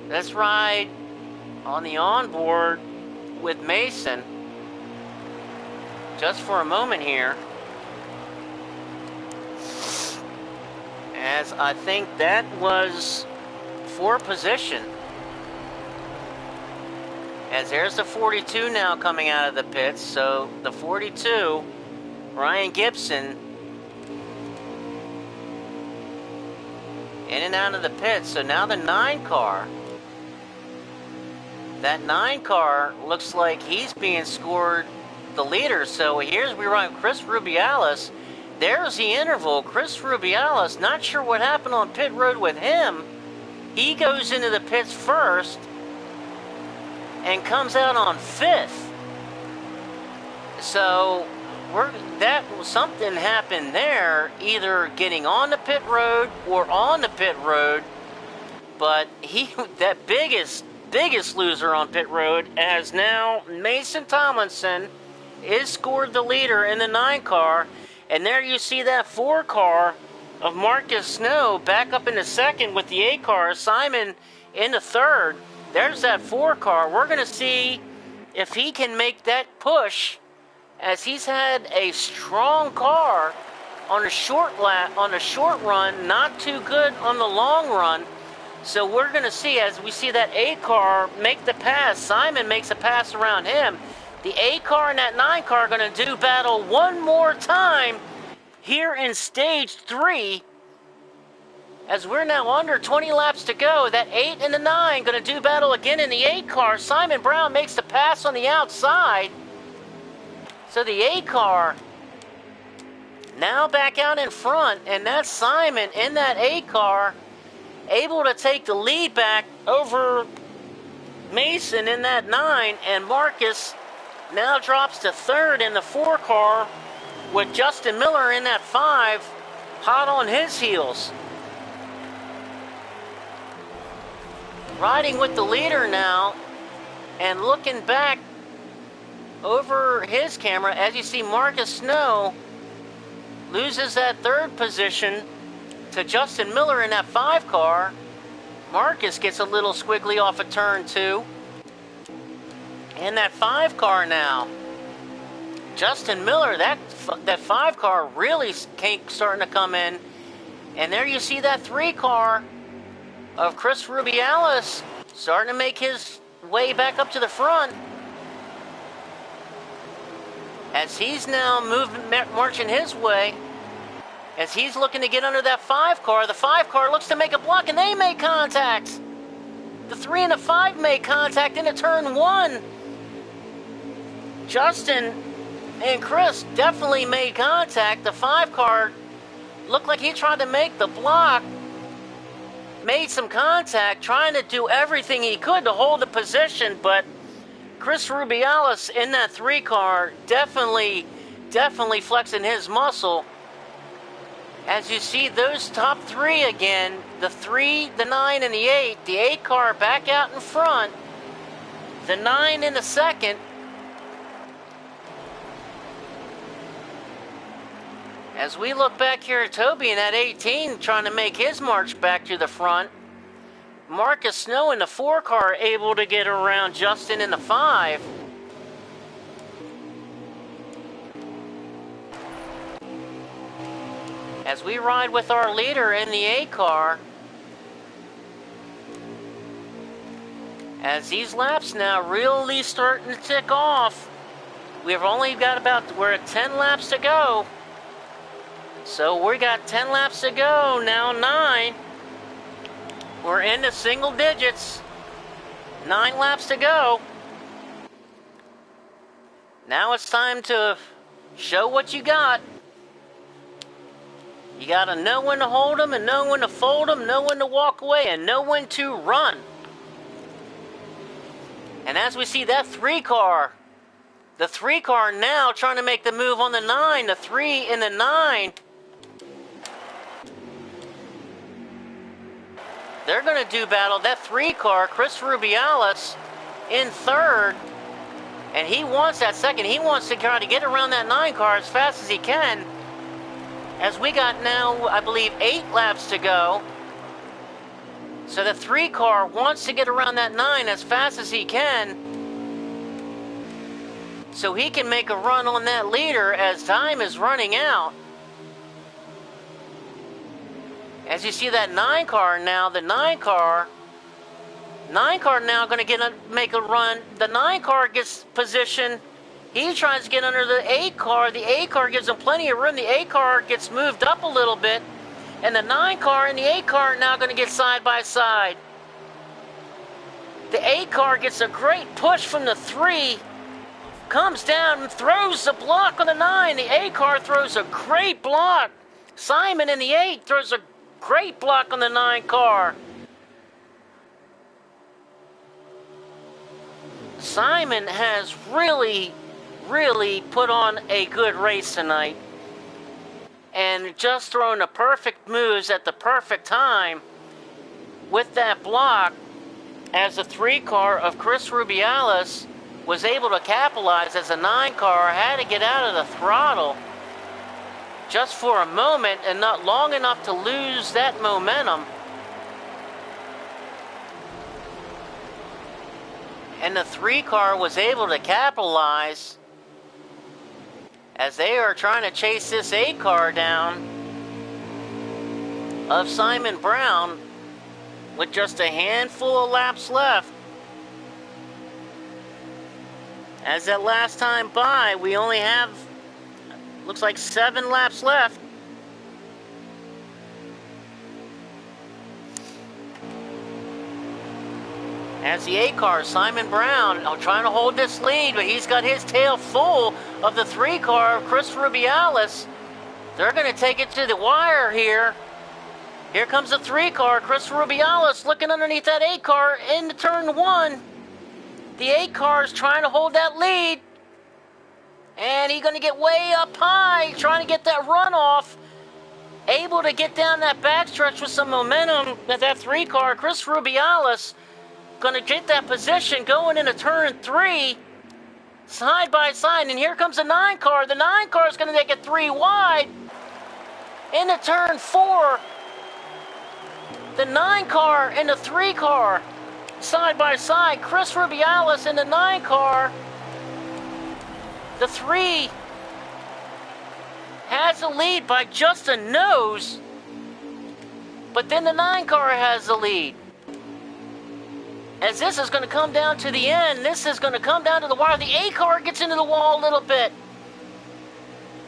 Let's ride on the onboard with Mason just for a moment here, as I think that was for position. As there's the 42 now coming out of the pits. So the 42, Ryan Gibson, in and out of the pits. So now the 9 car. That 9 car looks like he's being scored the leader. So here's we run Chris Rubiales. There's the interval. Chris Rubiales, not sure what happened on pit road with him. He goes into the pits first and comes out on 5th. So something happened there, either getting on the pit road or on the pit road. But that biggest loser on pit road, as now Mason Tomlinson is scored the leader in the 9 car. And there you see that 4 car of Marcus Snow back up in the 2nd with the 8 car, Simon in the 3rd. There's that 4 car. We're going to see if he can make that push, as he's had a strong car on the short run, not too good on the long run. So we're going to see, as we see that 8 car make the pass. Simon makes a pass around him. The 8 car and that 9 car are going to do battle one more time here in stage 3. As we're now under 20 laps to go, that 8 and the 9 going to do battle again in the 8 car. Simon Brown makes the pass on the outside. So the 8 car now back out in front, and that's Simon in that 8 car able to take the lead back over Mason in that 9, and Marcus now drops to 3rd in the 4 car with Justin Miller in that 5, hot on his heels. Riding with the leader now, and looking back over his camera, as you see Marcus Snow loses that 3rd position to Justin Miller in that 5 car. Marcus gets a little squiggly off of turn 2. In that 5 car now, Justin Miller, that 5 car really starting to come in. And there you see that 3 car of Chris Rubiales starting to make his way back up to the front. As he's now marching his way, as he's looking to get under that 5 car, the 5 car looks to make a block, and they make contact. The 3 and the 5 make contact into turn 1. Justin and Chris definitely made contact. The 5 car looked like he tried to make the block, made some contact, trying to do everything he could to hold the position, but Chris Rubiales in that 3 car definitely flexing his muscle. As you see those top 3 again, the 3, the 9, and the 8. The 8 car back out in front. The 9 in the 2nd. As we look back here at Toby in that 18 trying to make his march back to the front. Marcus Snow in the 4 car able to get around Justin in the 5. As we ride with our leader in the 8 car, as these laps now really starting to tick off, we've only got we're at 10 laps to go. So we got 10 laps to go, now 9. We're into single digits, 9 laps to go. Now it's time to show what you got. You gotta know when to hold them, and know when to fold them, know when to walk away, and know when to run. And as we see that 3 car, the 3 car now trying to make the move on the 9, the 3 in the 9. They're gonna do battle. That 3 car, Chris Rubiales in 3rd, and he wants that 2nd. He wants to try to get around that 9 car as fast as he can. As we got now, I believe, 8 laps to go. So the 3 car wants to get around that 9 as fast as he can, so he can make a run on that leader as time is running out. As you see that 9 car now, the 9 car now going to make a run. The 9 car gets position. He tries to get under the 8 car. The 8 car gives him plenty of room. The 8 car gets moved up a little bit. And the 9 car and the 8 car are now going to get side by side. The 8 car gets a great push from the 3. Comes down and throws the block on the 9. The 8 car throws a great block. Simon in the 8 throws a great block on the 9 car. Simon has really put on a good race tonight, and just throwing the perfect moves at the perfect time with that block, as the 3 car of Chris Rubiales was able to capitalize, as the 9 car had to get out of the throttle just for a moment and not long enough to lose that momentum. And the 3 car was able to capitalize as they are trying to chase this 8 car down of Simon Brown with just a handful of laps left. As that last time by, we only have, looks like 7 laps left. As the 8 car, Simon Brown, trying to hold this lead, but he's got his tail full of the 3 car of Chris Rubiales. They're going to take it to the wire here. Here comes the 3 car. Chris Rubiales looking underneath that 8 car into turn 1. The 8 car is trying to hold that lead. And he's going to get way up high, trying to get that runoff. Able to get down that backstretch with some momentum with that 3 car. Chris Rubiales going to get that position going into turn 3. Side by side. And here comes the 9 car. The 9 car is going to take it 3 wide. Into turn 4. The 9 car and the 3 car side by side. Chris Rubiales in the 9 car. The 3 has the lead by just a nose. But then the 9 car has the lead. As this is going to come down to the end, this is going to come down to the wire. The 8 car gets into the wall a little bit.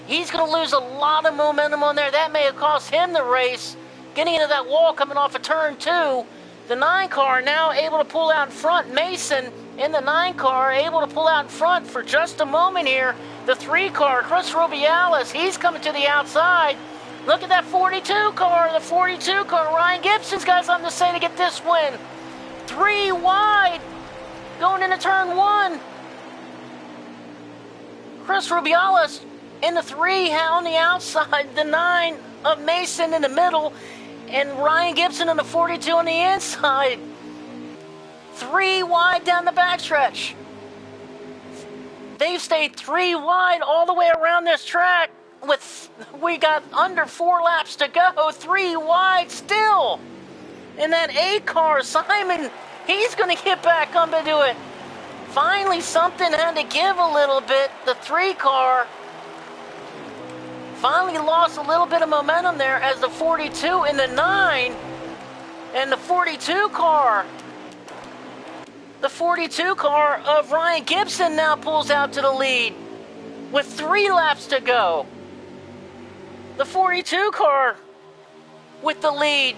He's going to lose a lot of momentum on there. That may have cost him the race. Getting into that wall coming off of turn 2. The 9 car now able to pull out in front. Mason in the 9 car able to pull out in front for just a moment here. The 3 car, Chris Rubiales, he's coming to the outside. Look at that 42 car. The 42 car. Ryan Gibson's got something to say to get this win. 3 wide going into turn 1. Chris Rubiales in the 3 on the outside. The 9 of Mason in the middle. And Ryan Gibson in the 42 on the inside. 3 wide down the backstretch. They've stayed 3 wide all the way around this track. We got under 4 laps to go. 3 wide still. And that 8 car, Simon, he's going to get back up and do it. Finally, something had to give a little bit. The 3 car finally lost a little bit of momentum there as the 42 and the 9 and the 42 car. The 42 car of Ryan Gibson now pulls out to the lead with 3 laps to go. The 42 car with the lead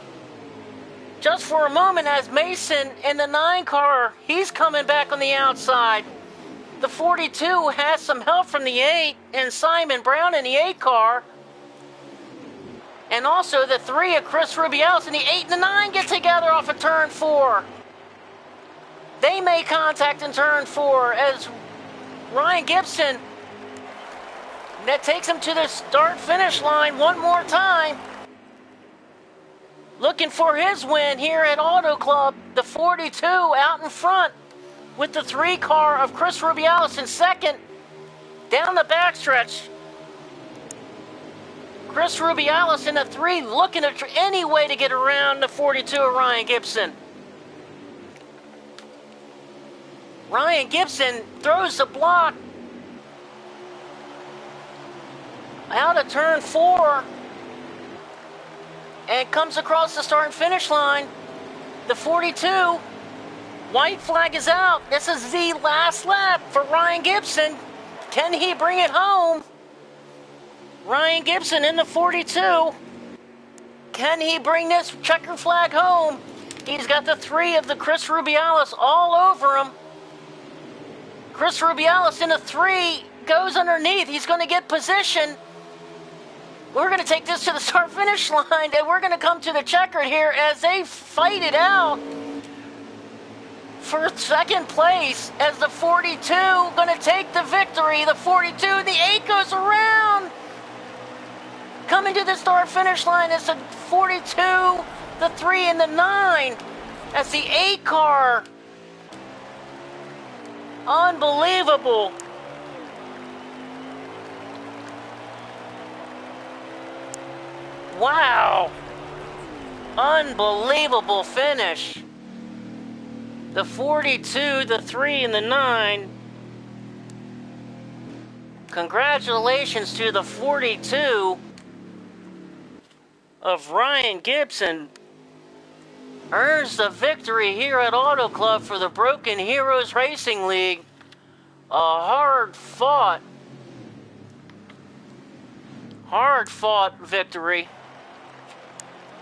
just for a moment as Mason in the 9 car, he's coming back on the outside. The 42 has some help from the 8 and Simon Brown in the 8 car. And also the 3 of Chris Rubiales and the 8 and the 9 get together off of turn 4. They make contact in turn 4 as Ryan Gibson, that takes him to the start-finish line one more time. Looking for his win here at Auto Club. The 42 out in front with the 3 car of Chris Rubiales in second. Down the backstretch, Chris Rubiales in the 3 looking at any way to get around the 42 of Ryan Gibson. Ryan Gibson throws the block out of turn 4 and comes across the start and finish line. The 42, white flag is out. This is the last lap for Ryan Gibson. Can he bring it home? Ryan Gibson in the 42. Can he bring this checkered flag home? He's got the 3 of the Chris Rubiales all over him. Chris Rubiales in the 3 goes underneath. He's going to get position. We're going to take this to the start-finish line, and we're going to come to the checkered here as they fight it out for second place as the 42 going to take the victory. The 42, the 8 goes around. Coming to the start-finish line is the 42, the 3, and the 9. That's the 8 car. Unbelievable. Wow. Unbelievable finish. The 42, the 3, and the 9. Congratulations to the 42 of Ryan Gibson. Earns the victory here at Auto Club for the Broken Heroes Racing League. A hard-fought victory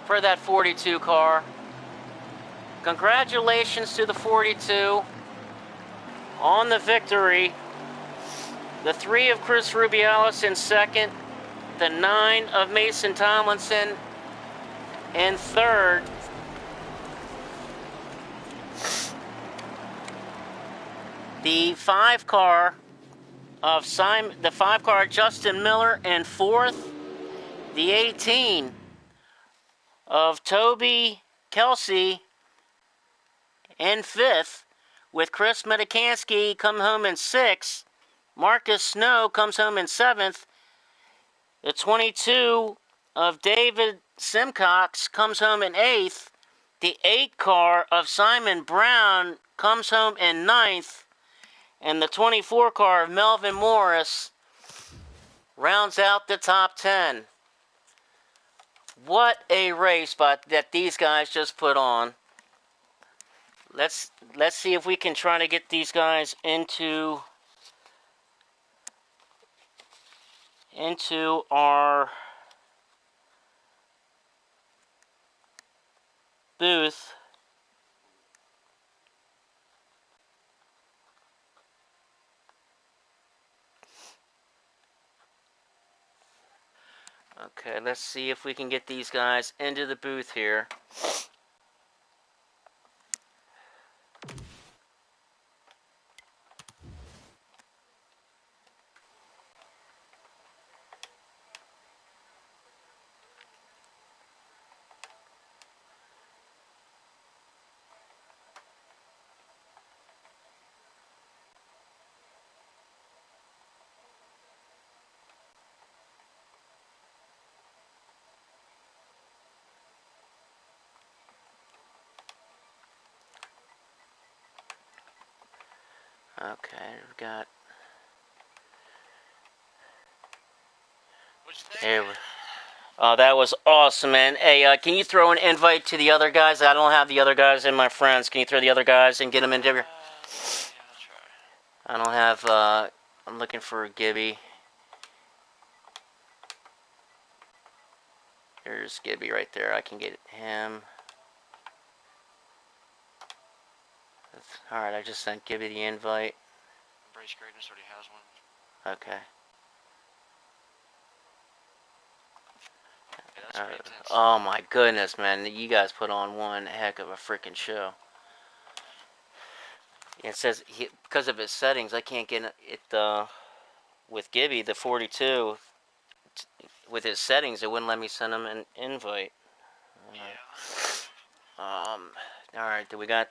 for that 42 car. Congratulations to the 42 on the victory. The 3 of Chris Rubiales in second. The 9 of Mason Tomlinson In third, the 5-car of the 5-car Justin Miller. In fourth, the 18 of Toby Kelsey. In fifth, with Chris Medikansky come home in sixth. Marcus Snow comes home in seventh. The 22 of David Simcox comes home in eighth. The 8-car of Simon Brown comes home in ninth. And the 24-car of Melvin Morris rounds out the top 10. What a race that these guys just put on. Let's see if we can try to get these guys into our booth. Okay, let's see if we can get these guys into the booth here. Okay, we've got... There we... Oh, that was awesome, man. Hey, can you throw an invite to the other guys? I don't have the other guys in my friends. Can you throw the other guys and get them into here? Yeah, I'll try. I don't have, I'm looking for Gibby. There's Gibby right there. I can get him. Alright, I just sent Gibby the invite. Embrace Greatness already has one. Okay. Yeah, that's pretty intense. Oh my goodness, man. You guys put on one heck of a freaking show. It says, because of his settings, I can't get it, with Gibby, the 42, with his settings, it wouldn't let me send him an invite. Yeah. Alright, we got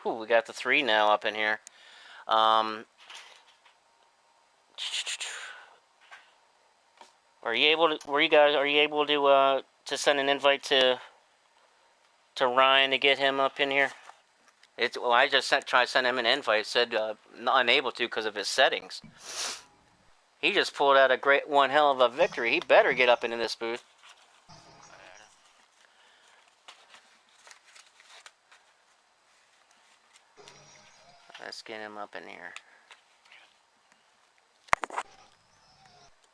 we got the 3 now up in here. Are you able to send an invite to Ryan to get him up in here? I just tried to send him an invite. It said unable to because of his settings. He just pulled out one hell of a victory. He better get up into this booth. Let's get him up in here.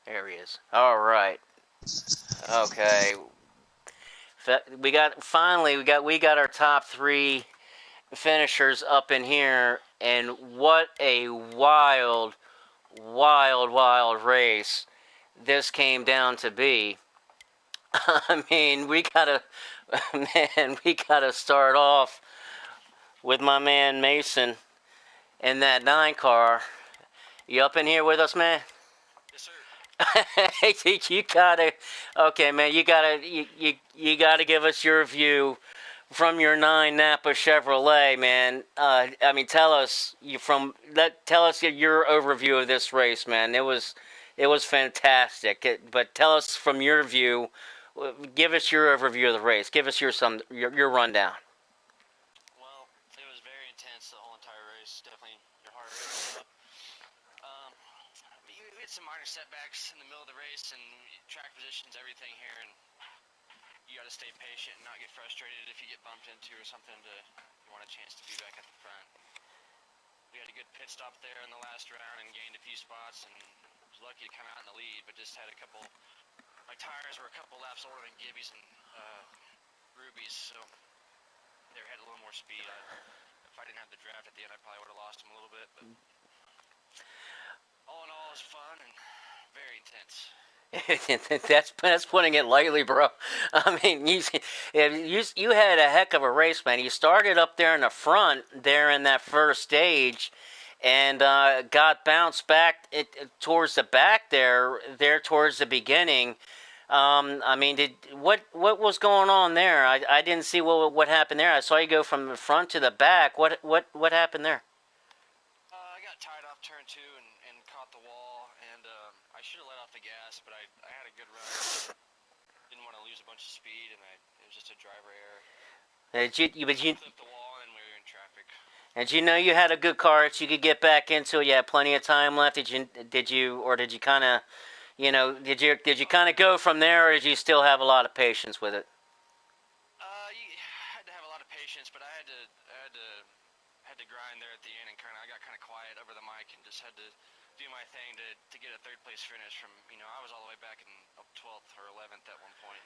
There he is. All right. Okay. We got our top 3 finishers up in here, and what a wild race this came down to be. I mean, we gotta start off with my man Mason in that 9 car. You up in here with us, man? Yes, sir. You gotta, okay, man. You gotta give us your view from your 9 Napa Chevrolet, man. I mean, tell us your overview of this race, man. It was fantastic. But tell us from your view. Give us your overview of the race. Give us your rundown. Well, it was very intense, the whole entire race. Definitely your heart rate. We had some minor setbacks in the middle of the race, and track positions, everything here, and you got to stay patient and not get frustrated if you get bumped into or something. You want a chance to be back at the front. We had a good pit stop there in the last round and gained a few spots, and was lucky to come out in the lead, but just had a couple. My tires were a couple laps older than Gibby's and Ruby's, so they had a little more speed. If I didn't have the draft at the end, I probably would have lost them a little bit. But all in all, it was fun and very intense. That's putting it lightly, bro. I mean, you had a heck of a race, man. You started up there in the front, there in that first stage, and got bounced back towards the back there towards the beginning. I mean, what was going on there? I didn't see what happened there. I saw you go from the front to the back. What happened there? I got tied off turn 2 and caught the wall, and I should have let off the gas, but I had a good run. Didn't want to lose a bunch of speed, and it was just a driver error. But you Flipped the wall, and we were in traffic. And you know you had a good car that you could get back into. You had plenty of time left. Or did you kind of, did you kind of go from there, or did you still have a lot of patience with it? You had to have a lot of patience, but I had to grind there at the end, and I got kind of quiet over the mic and just had to do my thing to get a third place finish from, I was all the way back in 12th or 11th at one point,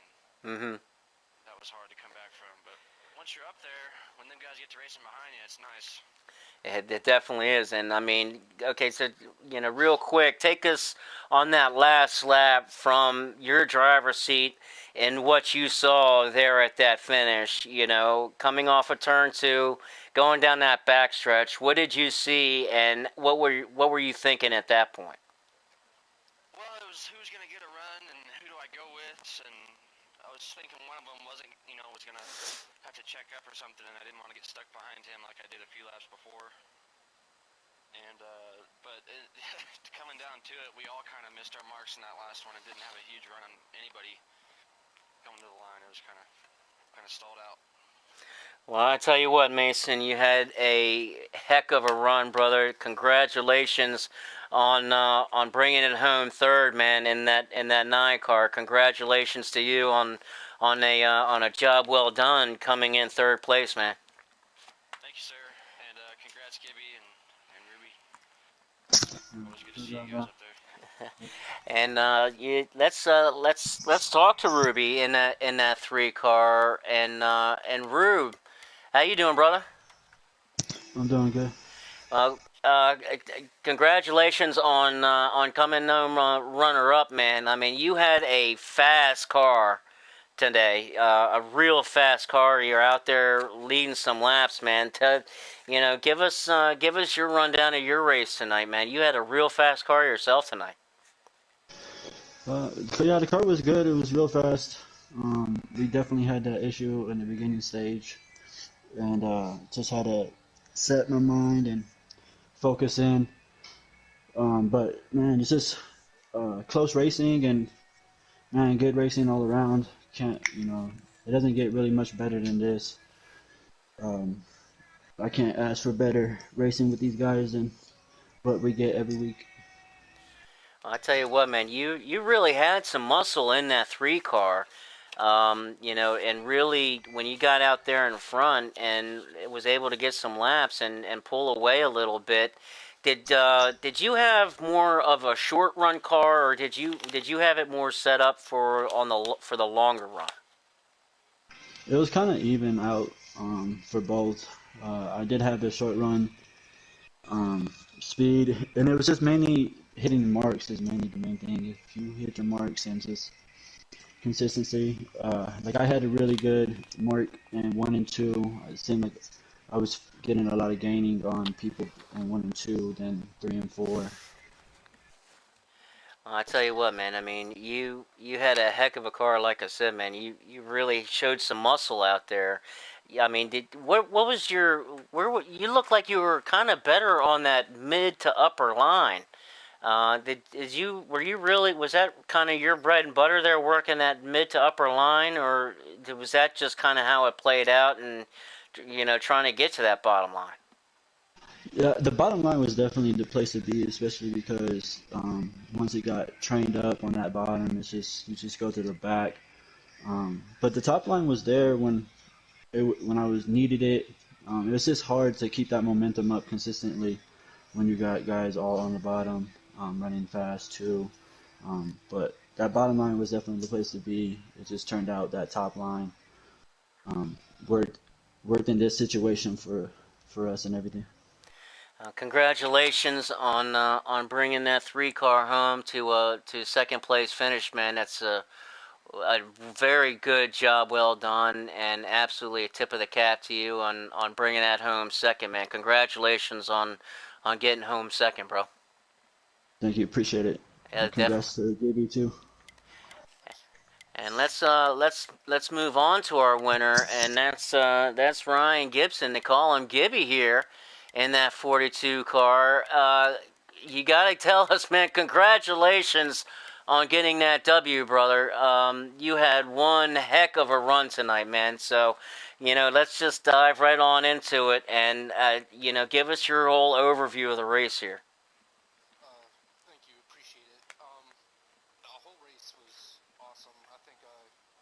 and that was hard to come back from, but once you're up there, when them guys get to racing behind you, it's nice. It definitely is. And I mean, okay, so, real quick, take us on that last lap from your driver's seat and what you saw there at that finish, coming off of turn 2, going down that backstretch. What did you see, and what were you thinking at that point? Well, it was who's going to get a run and who do I go with, and I was thinking one of them was going to have to check up or something, and I didn't want to get stuck behind him like I did a few laps before. And but coming down to it, we all kind of missed our marks in that last one and didn't have a huge run on anybody coming to the line. It was kind of stalled out. Well, I tell you what, Mason, you had a heck of a run, brother. Congratulations on bringing it home third, man, in that 9 car. Congratulations to you on a job well done, coming in third place, man. Thank you, sir, and congrats, Gibby and Ruby. Always good to see you guys up there. And let's talk to Ruby in that 3 car, and Rube, how you doing, brother? I'm doing good. Uh, uh, Congratulations on coming home runner up, man. I mean, you had a fast car today, a real fast car. You're out there leading some laps, man. Give us your rundown of your race tonight, man. You had a real fast car yourself tonight. So yeah, the car was good. It was real fast. We definitely had that issue in the beginning stage, and just had to set my mind and focus in. But man, it's just close racing and man, good racing all around. It doesn't get really much better than this. Um, I can't ask for better racing with these guys than what we get every week. I tell you what, man, you really had some muscle in that 3 car, and really when you got out there in front and was able to get some laps and pull away a little bit. Did you have more of a short run car, or did you have it more set up for the longer run? It was kind of even out for both. I did have the short run speed, and it was just mainly hitting the marks is mainly the main thing. If you hit your marks and just consistency, like I had a really good mark in 1 and 2. It seemed like I was getting a lot of gaining on people in 1 and 2, then 3 and 4. Well, I tell you what, man. I mean, you had a heck of a car, like I said, man. You really showed some muscle out there. Yeah, I mean, what was you looked like you were kind of better on that mid to upper line. Were you really, was that kind of your bread and butter there, working that mid to upper line, or was that just kind of how it played out, and trying to get to that bottom line? Yeah, the bottom line was definitely the place to be, especially because once it got trained up on that bottom, it's just you just go to the back. But the top line was there when I was needed it. It was just hard to keep that momentum up consistently when you got guys all on the bottom, running fast too. But that bottom line was definitely the place to be. It just turned out that top line um, worked worked in this situation for us and everything. Congratulations on bringing that 3 car home to second place finish, man. That's a very good job, well done, and absolutely a tip of the cap to you on bringing that home second, man. Congratulations on getting home second, bro. Thank you, appreciate it. Yeah, definitely. Congrats to Gibby too. And let's move on to our winner, and that's Ryan Gibson. They call him Gibby here in that 42 car. You gotta tell us, man. Congratulations on getting that W, brother. You had one heck of a run tonight, man. So, let's just dive right on into it, and give us your whole overview of the race here. Thank you, appreciate it. The whole race was awesome. I think I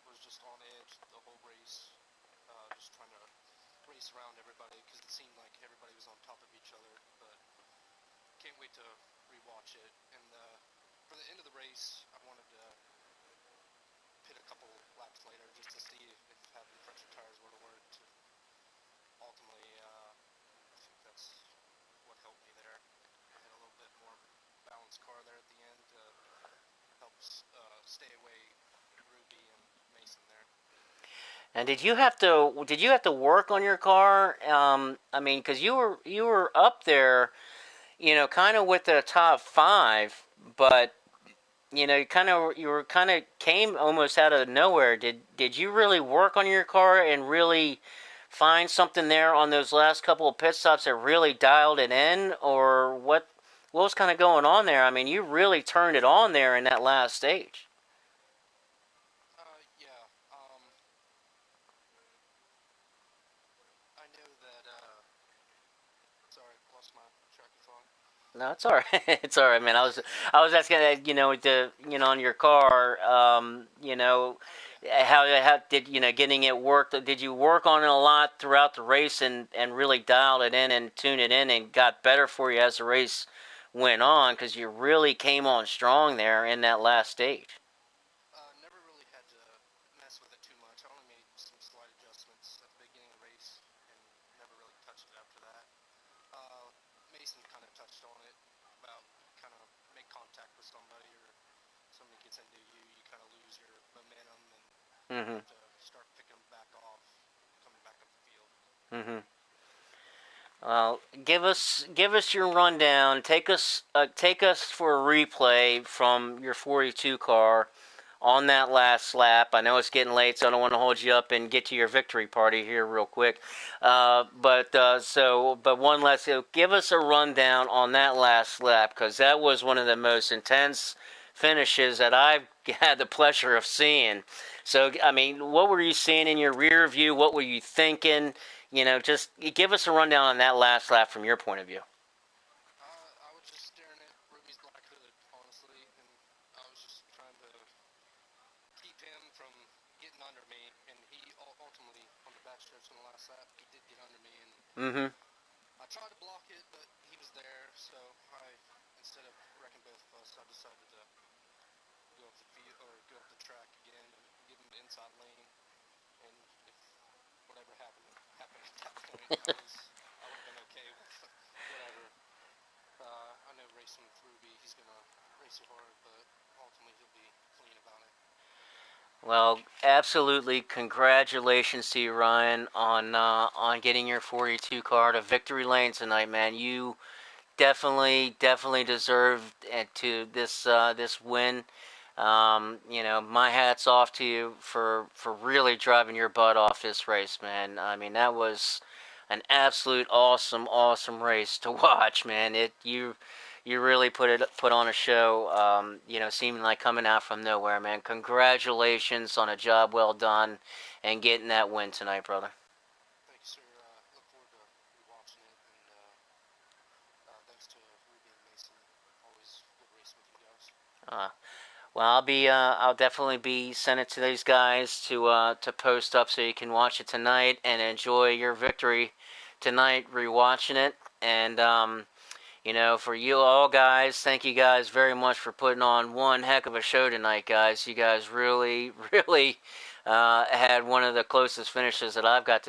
was just on edge the whole race, just trying to race around everybody because it seemed like everybody was on top of each other. But can't wait to rewatch it. And for the end of the race, I wanted to pit a couple laps later just to see if having fresher tires would have worked. Ultimately, I think that's what helped me there. I had a little bit more balanced car there at the end to help stay away Ruby and Mason there. And did you have to work on your car? I mean, because you were up there, kind of with the top 5, but you were kind of came almost out of nowhere. Did you really work on your car and really find something there on those last couple of pit stops that really dialed it in, or what was kind of going on there? I mean, you really turned it on there in that last stage. Yeah. I know that. Sorry, lost my track of thought. No, it's all right. It's all right, man. I was asking, on your car, Oh yeah. how did getting it worked? Did you work on it a lot throughout the race and really dial it in and tune it in and got better for you as the race went on because you really came on strong there in that last stage. Never really had to mess with it too much. I only made some slight adjustments at the beginning of the race and never really touched it after that. Mason kind of touched on it about kind of make contact with somebody or somebody gets into you, you kind of lose your momentum and Mm-hmm. have to start picking them back off, coming back up the field. Mm-hmm. Give us your rundown. Take us for a replay from your 42 car on that last lap. I know it's getting late, so I don't want to hold you up and get to your victory party here real quick. But one last, give us a rundown on that last lap because that was one of the most intense finishes that I've had the pleasure of seeing. So, I mean, what were you seeing in your rear view? What were you thinking? Just give us a rundown on that last lap from your point of view. I was just staring at Ruby's black hood, honestly, and I was just trying to keep him from getting under me, and he ultimately, on the backstretch on the last lap, he did get under me, and Mm-hmm. I tried to block it, but he was there, so instead of wrecking both of us, I decided to go up the field, or go up the track again, and give him the inside lane, and if whatever happened at that point, I would have been okay with whatever. I know racing with Ruby, he's gonna race you hard, but ultimately he'll be clean about it. Well, absolutely, congratulations to you, Ryan, on getting your 42 car to victory lane tonight, man. You definitely deserved to this win. My hat's off to you for really driving your butt off this race, man. I mean, that was an absolute awesome race to watch, man. You really put on a show. Seeming like coming out from nowhere, man. Congratulations on a job well done and getting that win tonight, brother. Thanks, sir. Look forward to rewatching it, and thanks to Ruby and Mason. Always good racing with you guys. Uh, Well, I'll definitely be sending it to these guys to post up so you can watch it tonight and enjoy your victory tonight, rewatching it. And for you all guys, thank you guys very much for putting on one heck of a show tonight, guys. You guys really, really had one of the closest finishes that I've got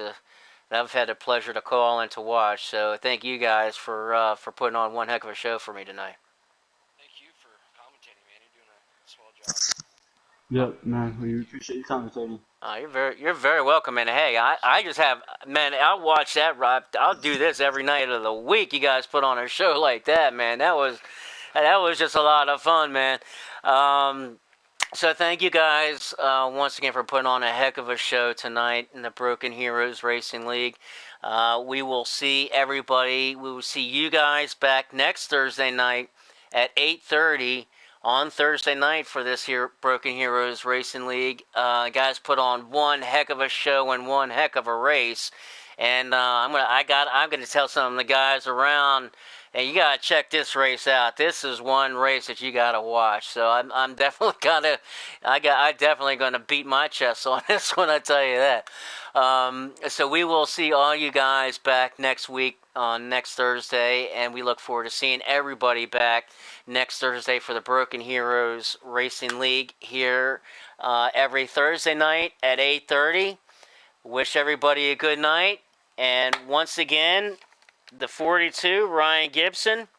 I've had the pleasure to call and to watch. So thank you guys for putting on one heck of a show for me tonight. Thank you for commentating, man. You're doing a swell job. Yep, man. We appreciate you commentating. You're very welcome, man. Hey, I just have, man, I'll watch that. I'll do this every night of the week. You guys put on a show like that, man. That was just a lot of fun, man. So thank you guys once again for putting on a heck of a show tonight in the Broken Heroes Racing League. We will see everybody. We will see you guys back next Thursday night at 8:30 on Thursday night for this here Broken Heroes Racing League. Guys put on one heck of a show and one heck of a race. And I'm gonna tell some of the guys around, and you gotta check this race out. This is one race that you gotta watch. So I'm definitely gonna beat my chest on this one. I tell you that. So we will see all you guys back next week on next Thursday, and we look forward to seeing everybody back next Thursday for the Broken Heroes Racing League here every Thursday night at 8:30. Wish everybody a good night. And once again, the 42, Ryan Gibson,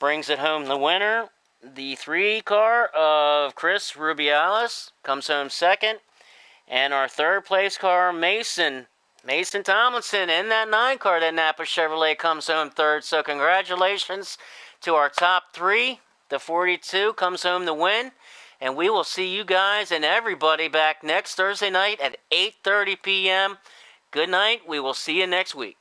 brings it home the winner. The 3 car of Chris Rubiales comes home second. And our third place car, Mason Tomlinson, in that 9 car, that Napa Chevrolet, comes home third. So congratulations to our top 3. The 42 comes home the win. And we will see you guys and everybody back next Thursday night at 8:30 p.m. Good night. We will see you next week.